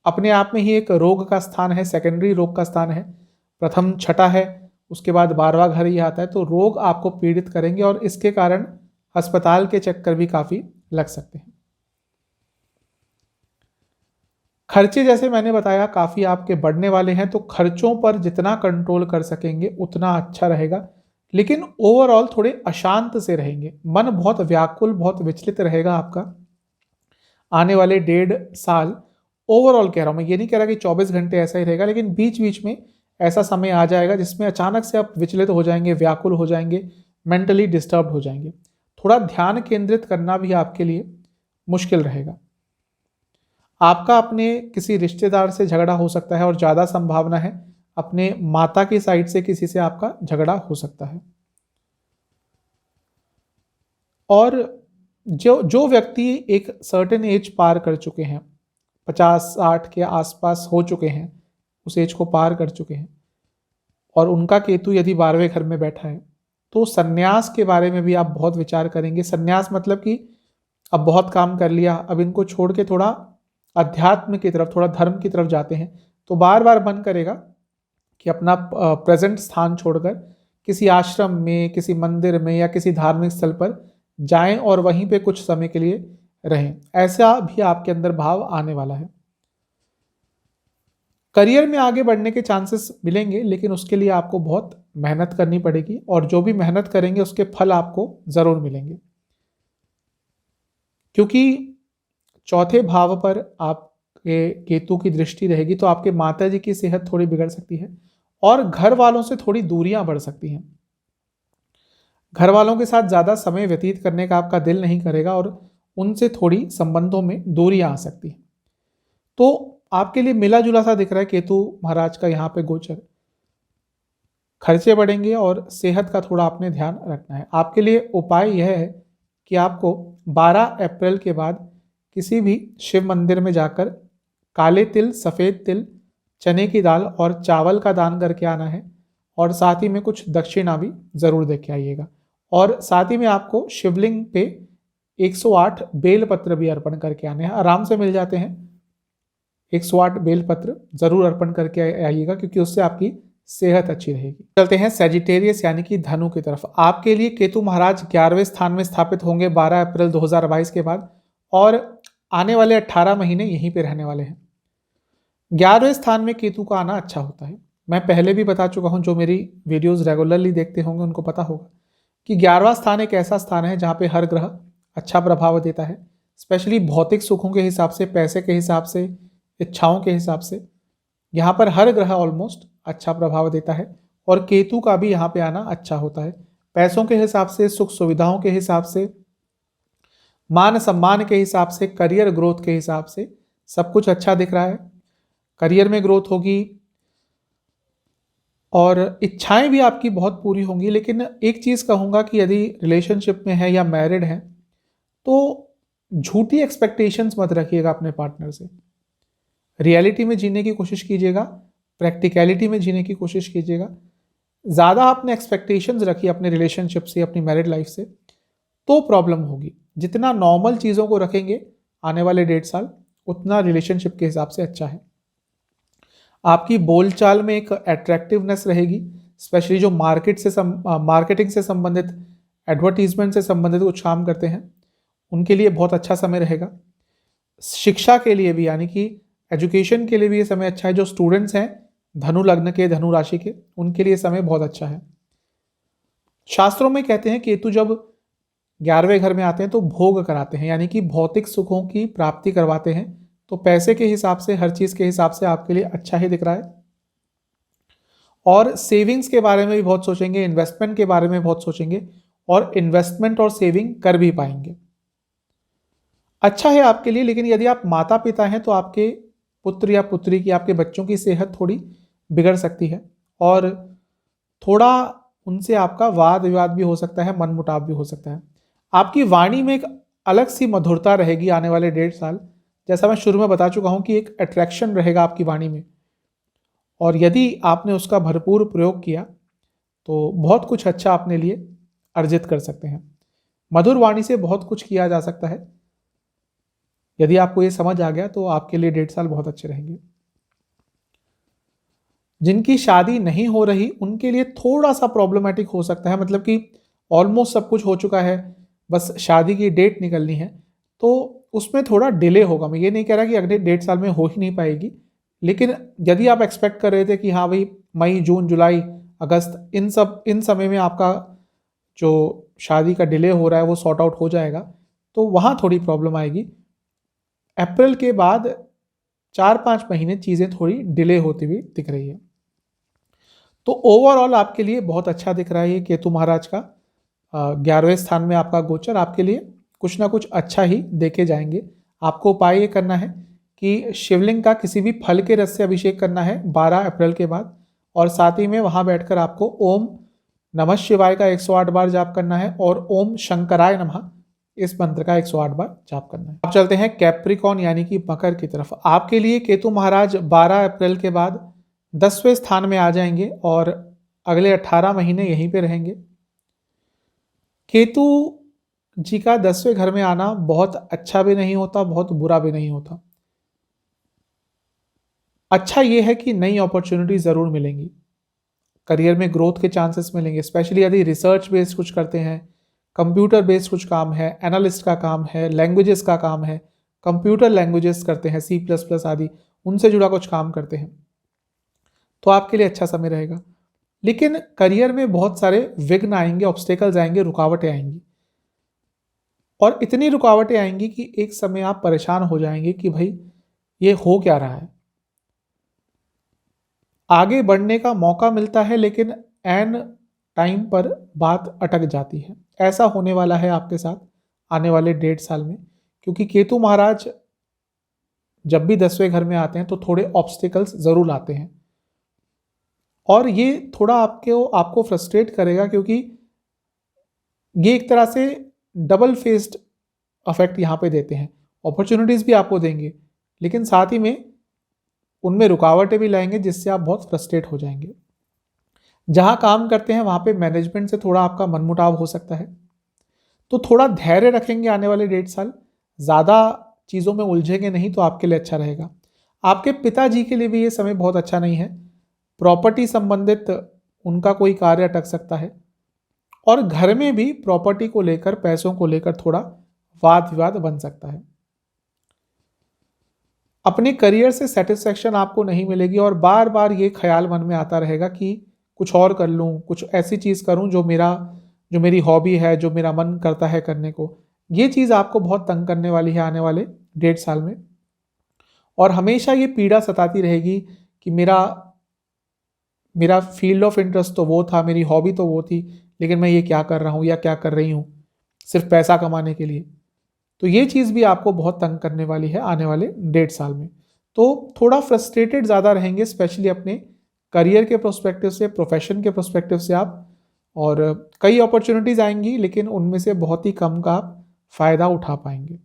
S1: अपने आप में ही एक रोग का स्थान है, सेकेंडरी रोग का स्थान है। प्रथम छठा है, उसके बाद 12वां घर ही आता है, तो रोग आपको पीड़ित करेंगे और इसके कारण अस्पताल के चक्कर भी काफ़ी लग सकते हैं। खर्चे जैसे मैंने बताया काफ़ी आपके बढ़ने वाले हैं, तो खर्चों पर जितना कंट्रोल कर सकेंगे उतना अच्छा रहेगा। लेकिन ओवरऑल थोड़े अशांत से रहेंगे, मन बहुत व्याकुल, बहुत विचलित रहेगा आपका आने वाले 1.5 साल। ओवरऑल कह रहा हूं मैं, ये नहीं कह रहा कि 24 घंटे ऐसा ही रहेगा, लेकिन बीच बीच में ऐसा समय आ जाएगा जिसमें अचानक से आप विचलित हो जाएंगे, व्याकुल हो जाएंगे, मेंटली डिस्टर्ब हो जाएंगे। थोड़ा ध्यान केंद्रित करना भी आपके लिए मुश्किल रहेगा। आपका अपने किसी रिश्तेदार से झगड़ा हो सकता है और ज़्यादा संभावना है अपने माता की साइड से किसी से आपका झगड़ा हो सकता है। और जो जो व्यक्ति एक सर्टेन एज पार कर चुके हैं, 50-60 के आसपास हो चुके हैं, उस एज को पार कर चुके हैं, और उनका केतु यदि 12वें घर में बैठा है, तो सन्यास के बारे में भी आप बहुत विचार करेंगे। सन्यास मतलब कि अब बहुत काम कर लिया, अब इनको छोड़ के थोड़ा अध्यात्म की तरफ, थोड़ा धर्म की तरफ जाते हैं। तो बार बार मन करेगा कि अपना प्रेजेंट स्थान छोड़कर किसी आश्रम में, किसी मंदिर में या किसी धार्मिक स्थल पर जाएं और वहीं पे कुछ समय के लिए रहें। ऐसा भी आपके अंदर भाव आने वाला है। करियर में आगे बढ़ने के चांसेस मिलेंगे, लेकिन उसके लिए आपको बहुत मेहनत करनी पड़ेगी और जो भी मेहनत करेंगे उसके फल आपको जरूर मिलेंगे। क्योंकि चौथे भाव पर आपके केतु की दृष्टि रहेगी तो आपके माता जी की सेहत थोड़ी बिगड़ सकती है और घर वालों से थोड़ी दूरियां बढ़ सकती हैं। घर वालों के साथ ज़्यादा समय व्यतीत करने का आपका दिल नहीं करेगा और उनसे थोड़ी संबंधों में दूरियां आ सकती हैं। तो आपके लिए मिला जुला सा दिख रहा है केतु महाराज का यहाँ पे गोचर। खर्चे बढ़ेंगे और सेहत का थोड़ा आपने ध्यान रखना है। आपके लिए उपाय यह है कि आपको 12 अप्रैल के बाद किसी भी शिव मंदिर में जाकर काले तिल, सफ़ेद तिल, चने की दाल और चावल का दान करके आना है और साथ ही में कुछ दक्षिणा भी ज़रूर दे के आइएगा। और साथ ही में आपको शिवलिंग पे 108 बेलपत्र भी अर्पण करके आने हैं। आराम से मिल जाते हैं। 108 बेलपत्र जरूर अर्पण करके आइएगा क्योंकि उससे आपकी सेहत अच्छी रहेगी। चलते हैं सेजिटेरियस यानी कि धनु की तरफ। आपके लिए केतु महाराज 11वें स्थान में स्थापित होंगे 12 अप्रैल 2022 के बाद और आने वाले 18 महीने यहीं पे रहने वाले हैं। 11वें स्थान में केतु का आना अच्छा होता है। मैं पहले भी बता चुका हूं, जो मेरी वीडियोस रेगुलरली देखते होंगे उनको पता होगा कि 11वां स्थान एक ऐसा स्थान है जहां पे हर ग्रह अच्छा प्रभाव देता है, स्पेशली भौतिक सुखों के हिसाब से, पैसे के हिसाब से, इच्छाओं के हिसाब से। यहाँ पर हर ग्रह ऑलमोस्ट अच्छा प्रभाव देता है और केतु का भी यहाँ पे आना अच्छा होता है। पैसों के हिसाब से, सुख सुविधाओं के हिसाब से, मान सम्मान के हिसाब से, करियर ग्रोथ के हिसाब से सब कुछ अच्छा दिख रहा है। करियर में ग्रोथ होगी और इच्छाएं भी आपकी बहुत पूरी होंगी। लेकिन एक चीज़ कहूँगा कि यदि रिलेशनशिप में है या मैरिड है तो झूठी एक्सपेक्टेशंस मत रखिएगा अपने पार्टनर से। रियलिटी में जीने की कोशिश कीजिएगा, प्रैक्टिकलिटी में जीने की कोशिश कीजिएगा। ज़्यादा आपने एक्सपेक्टेशंस रखी अपने रिलेशनशिप से, अपनी मैरिड लाइफ से, तो प्रॉब्लम होगी। जितना नॉर्मल चीज़ों को रखेंगे आने वाले 1.5 साल, उतना रिलेशनशिप के हिसाब से अच्छा है। आपकी बोलचाल में एक अट्रैक्टिवनेस रहेगी, स्पेशली जो मार्केटिंग से संबंधित, एडवर्टीजमेंट से संबंधित कुछ काम करते हैं उनके लिए बहुत अच्छा समय रहेगा। शिक्षा के लिए भी, यानी कि एजुकेशन के लिए भी ये समय अच्छा है। जो स्टूडेंट्स हैं धनु लग्न के, धनु राशि के, उनके लिए समय बहुत अच्छा है। शास्त्रों में कहते हैं केतु जब 11वें घर में आते हैं तो भोग कराते हैं, यानी कि भौतिक सुखों की प्राप्ति करवाते हैं। तो पैसे के हिसाब से, हर चीज के हिसाब से आपके लिए अच्छा ही दिख रहा है। और सेविंग्स के बारे में भी बहुत सोचेंगे, इन्वेस्टमेंट के बारे में बहुत सोचेंगे और इन्वेस्टमेंट और सेविंग कर भी पाएंगे। अच्छा है आपके लिए। लेकिन यदि आप माता पिता हैं तो आपके पुत्र या पुत्री की, आपके बच्चों की सेहत थोड़ी बिगड़ सकती है और थोड़ा उनसे आपका वाद विवाद भी हो सकता है, मनमुटाव भी हो सकता है। आपकी वाणी में एक अलग सी मधुरता रहेगी आने वाले 1.5 साल। जैसा मैं शुरू में बता चुका हूं कि एक अट्रैक्शन रहेगा आपकी वाणी में और यदि आपने उसका भरपूर प्रयोग किया तो बहुत कुछ अच्छा अपने लिए अर्जित कर सकते हैं। मधुर वाणी से बहुत कुछ किया जा सकता है। यदि आपको ये समझ आ गया तो आपके लिए 1.5 साल बहुत अच्छे रहेंगे। जिनकी शादी नहीं हो रही उनके लिए थोड़ा सा प्रॉब्लमेटिक हो सकता है, मतलब कि ऑलमोस्ट सब कुछ हो चुका है, बस शादी की डेट निकलनी है, तो उसमें थोड़ा डिले होगा। मैं ये नहीं कह रहा कि अगले 1.5 साल में हो ही नहीं पाएगी, लेकिन यदि आप एक्सपेक्ट कर रहे थे कि हाँ भाई मई, जून, जुलाई, अगस्त, इन समय में आपका जो शादी का डिले हो रहा है वो सॉर्ट आउट हो जाएगा, तो वहाँ थोड़ी प्रॉब्लम आएगी। अप्रैल के बाद 4-5 महीने चीज़ें थोड़ी डिले होती हुई दिख रही है। तो ओवरऑल आपके लिए बहुत अच्छा दिख रहा है ये केतु महाराज का 11वें स्थान में आपका गोचर आपके लिए कुछ ना कुछ अच्छा ही देके जाएंगे। आपको उपाय ये करना है कि शिवलिंग का किसी भी फल के रस से अभिषेक करना है 12 अप्रैल के बाद और साथ ही में वहां बैठकर आपको ओम नमः शिवाय का 108 बार जाप करना है और ओम शंकराय नमः इस मंत्र का 108 बार जाप करना है। अब चलते हैं कैप्रिकॉन यानी कि मकर की तरफ। आपके लिए केतु महाराज 12 अप्रैल के बाद 10वें स्थान में आ जाएंगे और अगले 18 महीने यहीं पे रहेंगे। केतु जी का 10वें घर में आना बहुत अच्छा भी नहीं होता, बहुत बुरा भी नहीं होता। अच्छा यह है कि नई अपॉर्चुनिटी जरूर मिलेंगी। करियर में ग्रोथ के चांसेस मिलेंगे, स्पेशली यदि रिसर्च बेस्ड कुछ करते हैं, कंप्यूटर बेस्ड कुछ काम है, एनालिस्ट का काम है, लैंग्वेजेस का काम है, कंप्यूटर लैंग्वेजेस करते हैं, C++ आदि, उनसे जुड़ा कुछ काम करते हैं, तो आपके लिए अच्छा समय रहेगा। लेकिन करियर में बहुत सारे विघ्न आएंगे, ऑब्स्टेकल्स आएंगे, रुकावटें आएंगी, और इतनी रुकावटें आएंगी कि एक समय आप परेशान हो जाएंगे कि भाई ये हो क्या रहा है। आगे बढ़ने का मौका मिलता है लेकिन एन टाइम पर बात अटक जाती है। ऐसा होने वाला है आपके साथ आने वाले 1.5 साल में, क्योंकि केतु महाराज जब भी 10वें घर में आते हैं तो थोड़े ऑब्स्टिकल्स जरूर आते हैं, और ये थोड़ा आपको फ्रस्ट्रेट करेगा, क्योंकि ये एक तरह से डबल फेस्ड अफेक्ट यहाँ पे देते हैं। अपॉर्चुनिटीज भी आपको देंगे लेकिन साथ ही में उनमें रुकावटें भी लाएंगे, जिससे आप बहुत फ्रस्ट्रेट हो जाएंगे। जहां काम करते हैं वहां पे मैनेजमेंट से थोड़ा आपका मनमुटाव हो सकता है, तो थोड़ा धैर्य रखेंगे आने वाले 1.5 साल, ज़्यादा चीज़ों में उलझेंगे नहीं तो आपके लिए अच्छा रहेगा। आपके पिताजी के लिए भी ये समय बहुत अच्छा नहीं है, प्रॉपर्टी संबंधित उनका कोई कार्य अटक सकता है, और घर में भी प्रॉपर्टी को लेकर, पैसों को लेकर थोड़ा वाद विवाद बन सकता है। अपने करियर से सेटिस्फेक्शन आपको नहीं मिलेगी, और बार बार ये ख्याल मन में आता रहेगा कि कुछ और कर लूँ, कुछ ऐसी चीज़ करूँ जो मेरी हॉबी है, जो मेरा मन करता है करने को। ये चीज़ आपको बहुत तंग करने वाली है आने वाले 1.5 साल में, और हमेशा ये पीड़ा सताती रहेगी कि मेरा फील्ड ऑफ इंटरेस्ट तो वो था, मेरी हॉबी तो वो थी, लेकिन मैं ये क्या कर रहा हूँ या क्या कर रही हूँ सिर्फ पैसा कमाने के लिए। तो ये चीज़ भी आपको बहुत तंग करने वाली है आने वाले 1.5 साल में। तो थोड़ा फ्रस्ट्रेटेड ज़्यादा रहेंगे, स्पेशली अपने करियर के प्रोस्पेक्टिव से, प्रोफेशन के प्रोस्पेक्टिव से आप, और कई अपॉर्चुनिटीज़ आएंगी लेकिन उनमें से बहुत ही कम का आप फ़ायदा उठा पाएंगे।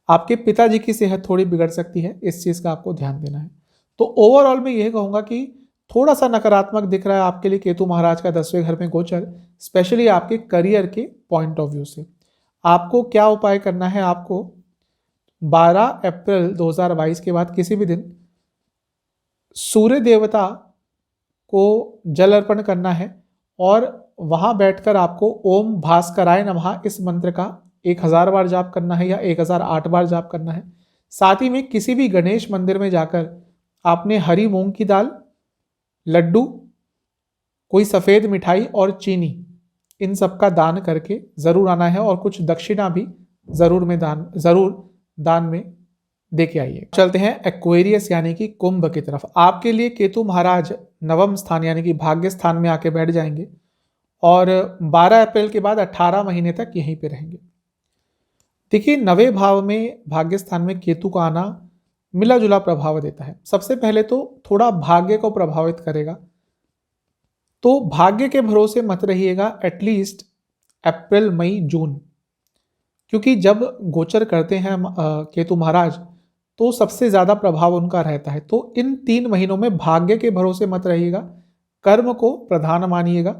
S1: आपके पिताजी की सेहत थोड़ी बिगड़ सकती है, इस चीज़ का आपको ध्यान देना है। तो ओवरऑल मैं यह कहूँगा कि थोड़ा सा नकारात्मक दिख रहा है आपके लिए केतु महाराज का 10वें घर में गोचर, स्पेशली आपके करियर के पॉइंट ऑफ व्यू से। आपको क्या उपाय करना है? आपको 12 अप्रैल 2022 के बाद किसी भी दिन सूर्य देवता को जल अर्पण करना है, और वहां बैठकर आपको ओम भास्कराय नमः इस मंत्र का 1000 बार जाप करना है या 1008 बार जाप करना है। साथ ही में किसी भी गणेश मंदिर में जाकर आपने हरी मूंग की दाल, लड्डू, कोई सफ़ेद मिठाई और चीनी, इन सब का दान करके ज़रूर आना है, और कुछ दक्षिणा भी ज़रूर दान में दे के आइए। चलते हैं एक्वेरियस यानी कि कुंभ की तरफ। आपके लिए केतु महाराज नवम स्थान यानी कि भाग्य स्थान में आके बैठ जाएंगे, और 12 अप्रैल के बाद 18 महीने तक यहीं पे रहेंगे। देखिए, 9वें भाव में भाग्य स्थान में केतु का आना मिला जुला प्रभाव देता है। सबसे पहले तो थोड़ा भाग्य को प्रभावित करेगा, तो भाग्य के भरोसे मत रहिएगा एटलीस्ट अप्रैल, मई, जून, क्योंकि जब गोचर करते हैं केतु महाराज तो सबसे ज्यादा प्रभाव उनका रहता है। तो इन 3 महीनों में भाग्य के भरोसे मत रहिएगा, कर्म को प्रधान मानिएगा,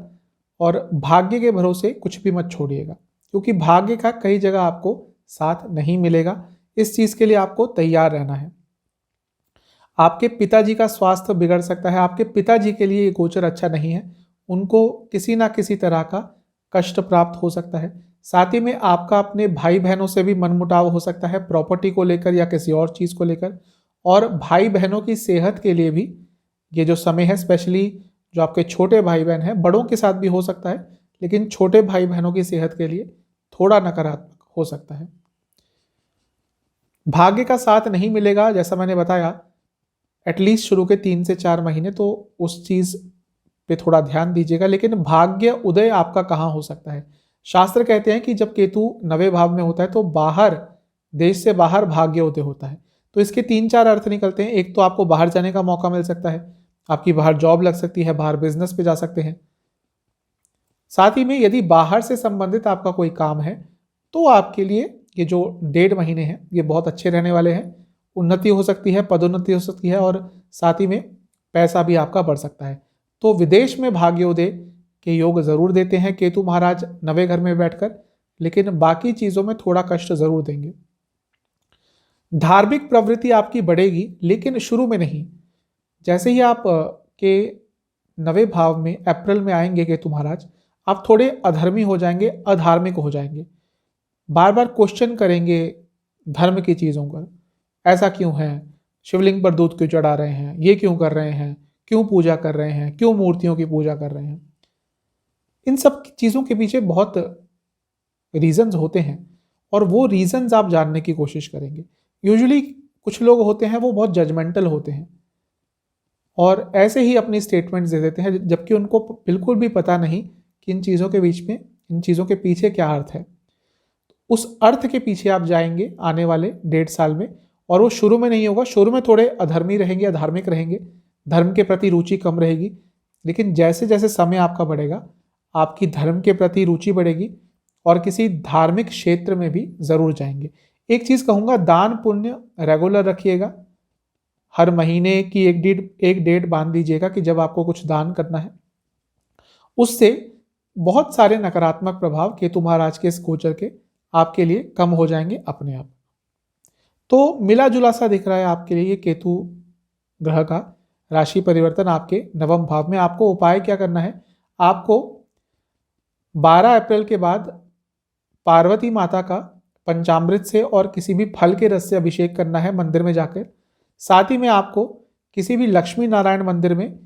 S1: और भाग्य के भरोसे कुछ भी मत छोड़िएगा, क्योंकि भाग्य का कई जगह आपको साथ नहीं मिलेगा। इस चीज के लिए आपको तैयार रहना है। आपके पिताजी का स्वास्थ्य बिगड़ सकता है। आपके पिताजी के लिए ये गोचर अच्छा नहीं है, उनको किसी ना किसी तरह का कष्ट प्राप्त हो सकता है। साथ ही में आपका अपने भाई बहनों से भी मनमुटाव हो सकता है, प्रॉपर्टी को लेकर या किसी और चीज़ को लेकर। और भाई बहनों की सेहत के लिए भी ये जो समय है, स्पेशली जो आपके छोटे भाई बहन हैं, बड़ों के साथ भी हो सकता है, लेकिन छोटे भाई बहनों की सेहत के लिए थोड़ा नकारात्मक हो सकता है। भाग्य का साथ नहीं मिलेगा, जैसा मैंने बताया, एटलीस्ट शुरू के 3 से 4 महीने, तो उस चीज़ पे थोड़ा ध्यान दीजिएगा। लेकिन भाग्य उदय आपका कहाँ हो सकता है? शास्त्र कहते हैं कि जब केतु 9वें भाव में होता है तो बाहर, देश से बाहर भाग्य उदय होता है। तो इसके 3-4 अर्थ निकलते हैं। एक तो आपको बाहर जाने का मौका मिल सकता है, आपकी बाहर जॉब लग सकती है, बाहर बिजनेस पे जा सकते हैं। साथ ही में यदि बाहर से संबंधित आपका कोई काम है तो आपके लिए ये जो 1.5 महीने हैं ये बहुत अच्छे रहने वाले हैं। उन्नति हो सकती है, पदोन्नति हो सकती है, और साथ ही में पैसा भी आपका बढ़ सकता है। तो विदेश में भाग्योदय के योग जरूर देते हैं केतु महाराज 9वें घर में बैठकर, लेकिन बाकी चीजों में थोड़ा कष्ट जरूर देंगे। धार्मिक प्रवृत्ति आपकी बढ़ेगी, लेकिन शुरू में नहीं। जैसे ही आप के 9वें भाव में अप्रैल में आएंगे केतु महाराज, आप थोड़े अधर्मी हो जाएंगे, अधार्मिक हो जाएंगे, बार बार क्वेश्चन करेंगे धर्म की चीज़ों पर, ऐसा क्यों है, शिवलिंग पर दूध क्यों चढ़ा रहे हैं, ये क्यों कर रहे हैं, क्यों पूजा कर रहे हैं, क्यों मूर्तियों की पूजा कर रहे हैं। इन सब चीज़ों के पीछे बहुत रीजंस होते हैं और वो रीजंस आप जानने की कोशिश करेंगे। यूजुअली कुछ लोग होते हैं वो बहुत जजमेंटल होते हैं और ऐसे ही अपनी स्टेटमेंट्स दे देते हैं, जबकि उनको बिल्कुल भी पता नहीं कि इन चीज़ों के बीच में, इन चीज़ों के पीछे क्या अर्थ है। उस अर्थ के पीछे आप जाएंगे आने वाले 1.5 साल में, और वो शुरू में नहीं होगा। शुरू में थोड़े अधर्मी रहेंगे, अधार्मिक रहेंगे, धर्म के प्रति रुचि कम रहेगी, लेकिन जैसे जैसे समय आपका बढ़ेगा आपकी धर्म के प्रति रुचि बढ़ेगी और किसी धार्मिक क्षेत्र में भी ज़रूर जाएंगे। एक चीज़ कहूँगा, दान पुण्य रेगुलर रखिएगा। हर महीने की एक डेट बांध दीजिएगा कि जब आपको कुछ दान करना है। उससे बहुत सारे नकारात्मक प्रभाव केतु महाराज के इस गोचर के आपके लिए कम हो जाएंगे अपने आप। तो मिला जुला सा दिख रहा है आपके लिए ये केतु ग्रह का राशि परिवर्तन आपके 9वें भाव में। आपको उपाय क्या करना है, आपको 12 अप्रैल के बाद पार्वती माता का पंचामृत से और किसी भी फल के रस से अभिषेक करना है मंदिर में जाकर। साथ ही में आपको किसी भी लक्ष्मी नारायण मंदिर में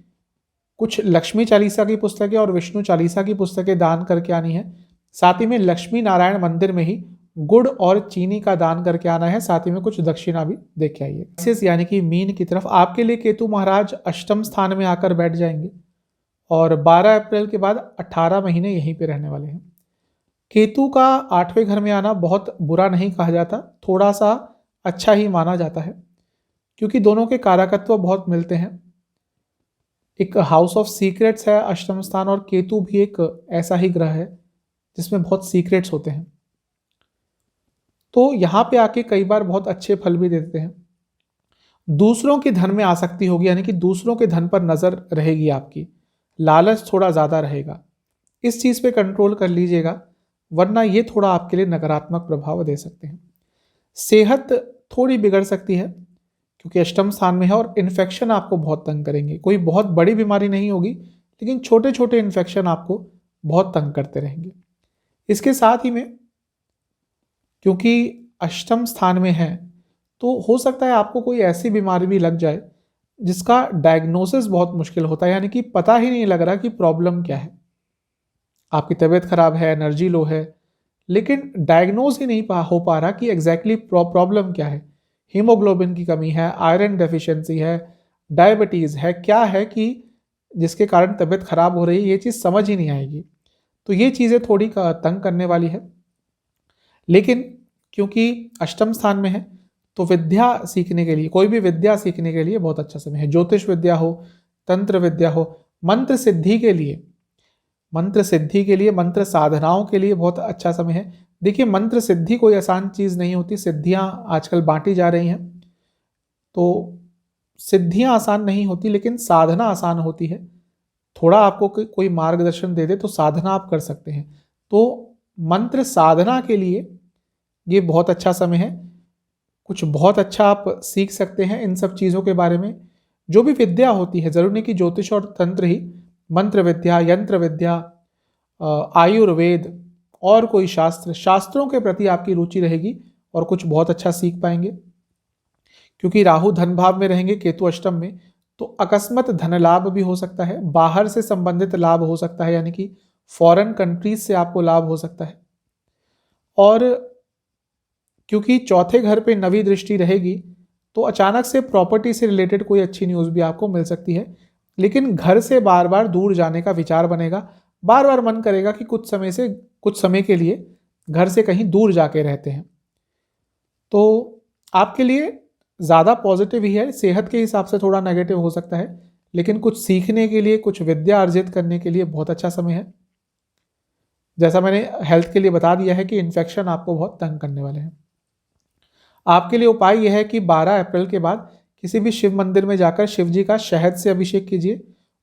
S1: कुछ लक्ष्मी चालीसा की पुस्तकें और विष्णु चालीसा की पुस्तकें दान करके आनी है। साथ ही में लक्ष्मी नारायण मंदिर में ही गुड़ और चीनी का दान करके आना है। साथ ही में कुछ दक्षिणा भी दे के आइए। यानी कि मीन की तरफ आपके लिए केतु महाराज अष्टम स्थान में आकर बैठ जाएंगे और 12 अप्रैल के बाद 18 महीने यहीं पे रहने वाले हैं। केतु का 8वें घर में आना बहुत बुरा नहीं कहा जाता, थोड़ा सा अच्छा ही माना जाता है, क्योंकि दोनों के कारकत्व बहुत मिलते हैं। एक हाउस ऑफ सीक्रेट्स है अष्टम स्थान, और केतु भी एक ऐसा ही ग्रह है जिसमें बहुत सीक्रेट्स होते हैं। तो यहाँ पे आके कई बार बहुत अच्छे फल भी देते हैं। दूसरों के धन में आसक्ति होगी, यानी कि दूसरों के धन पर नजर रहेगी आपकी, लालच थोड़ा ज्यादा रहेगा। इस चीज पे कंट्रोल कर लीजिएगा, वरना ये थोड़ा आपके लिए नकारात्मक प्रभाव दे सकते हैं। सेहत थोड़ी बिगड़ सकती है क्योंकि अष्टम स्थान में है, और इन्फेक्शन आपको बहुत तंग करेंगे। कोई बहुत बड़ी बीमारी नहीं होगी, लेकिन छोटे छोटे इन्फेक्शन आपको बहुत तंग करते रहेंगे। इसके साथ ही में क्योंकि अष्टम स्थान में है, तो हो सकता है आपको कोई ऐसी बीमारी भी लग जाए जिसका डायग्नोसिस बहुत मुश्किल होता है, यानी कि पता ही नहीं लग रहा कि प्रॉब्लम क्या है। आपकी तबीयत खराब है, एनर्जी लो है, लेकिन डायग्नोज ही नहीं हो पा रहा कि एग्जैक्टली प्रॉब्लम क्या है। हीमोग्लोबिन की कमी है, आयरन डेफिशिएंसी है, डायबिटीज़ है, क्या है कि जिसके कारण तबीयत खराब हो रही है, ये चीज़ समझ ही नहीं आएगी। तो ये चीज़ें थोड़ी तंग करने वाली है। लेकिन क्योंकि अष्टम स्थान में है, तो विद्या सीखने के लिए, कोई भी विद्या सीखने के लिए बहुत अच्छा समय है। ज्योतिष विद्या हो, तंत्र विद्या हो, मंत्र सिद्धि के लिए, मंत्र साधनाओं के लिए बहुत अच्छा समय है। देखिए, मंत्र सिद्धि कोई आसान चीज़ नहीं होती। सिद्धियां आजकल बांटी जा रही हैं, तो सिद्धियां आसान नहीं होती, लेकिन साधना आसान होती है। थोड़ा आपको कोई मार्गदर्शन दे दे तो साधना आप कर सकते हैं। तो मंत्र साधना के लिए ये बहुत अच्छा समय है। कुछ बहुत अच्छा आप सीख सकते हैं इन सब चीज़ों के बारे में। जो भी विद्या होती है, जरूरी नहीं कि ज्योतिष और तंत्र ही, मंत्र विद्या, यंत्र विद्या, आयुर्वेद और कोई शास्त्रों के प्रति आपकी रुचि रहेगी और कुछ बहुत अच्छा सीख पाएंगे। क्योंकि राहु धन भाव में रहेंगे, केतु अष्टम में, तो अकस्मात धन लाभ भी हो सकता है, बाहर से संबंधित लाभ हो सकता है, यानी कि फॉरेन कंट्रीज से आपको लाभ हो सकता है। और क्योंकि चौथे घर पे 9वीं दृष्टि रहेगी, तो अचानक से प्रॉपर्टी से रिलेटेड कोई अच्छी न्यूज़ भी आपको मिल सकती है। लेकिन घर से बार बार दूर जाने का विचार बनेगा, बार बार मन करेगा कि कुछ समय के लिए घर से कहीं दूर जाके रहते हैं। तो आपके लिए ज़्यादा पॉजिटिव ही है। सेहत के हिसाब से थोड़ा नेगेटिव हो सकता है, लेकिन कुछ सीखने के लिए, कुछ विद्या अर्जित करने के लिए बहुत अच्छा समय है। जैसा मैंने हेल्थ के लिए बता दिया है कि इन्फेक्शन आपको बहुत तंग करने वाले हैं। आपके लिए उपाय यह है कि 12 अप्रैल के बाद किसी भी शिव मंदिर में जाकर शिव जी का शहद से अभिषेक कीजिए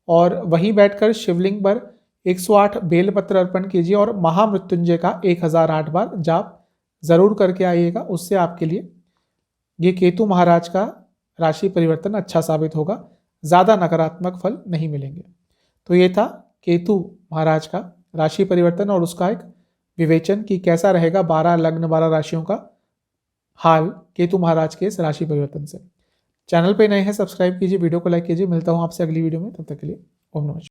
S1: और वहीं बैठकर शिवलिंग पर 108 बेलपत्र अर्पण कीजिए और महामृत्युंजय का 1008 बार जाप जरूर करके आइएगा। उससे आपके लिए ये केतु महाराज का राशि परिवर्तन अच्छा साबित होगा, ज़्यादा नकारात्मक फल नहीं मिलेंगे। तो ये था केतु महाराज का राशि परिवर्तन और उसका एक विवेचन कि कैसा रहेगा 12 लग्न 12 राशियों का हाल केतु महाराज के इस राशि परिवर्तन से। चैनल पे नए हैं सब्सक्राइब कीजिए, वीडियो को लाइक कीजिए। मिलता हूँ आपसे अगली वीडियो में, तब तक के लिए ओम नमः शिवाय।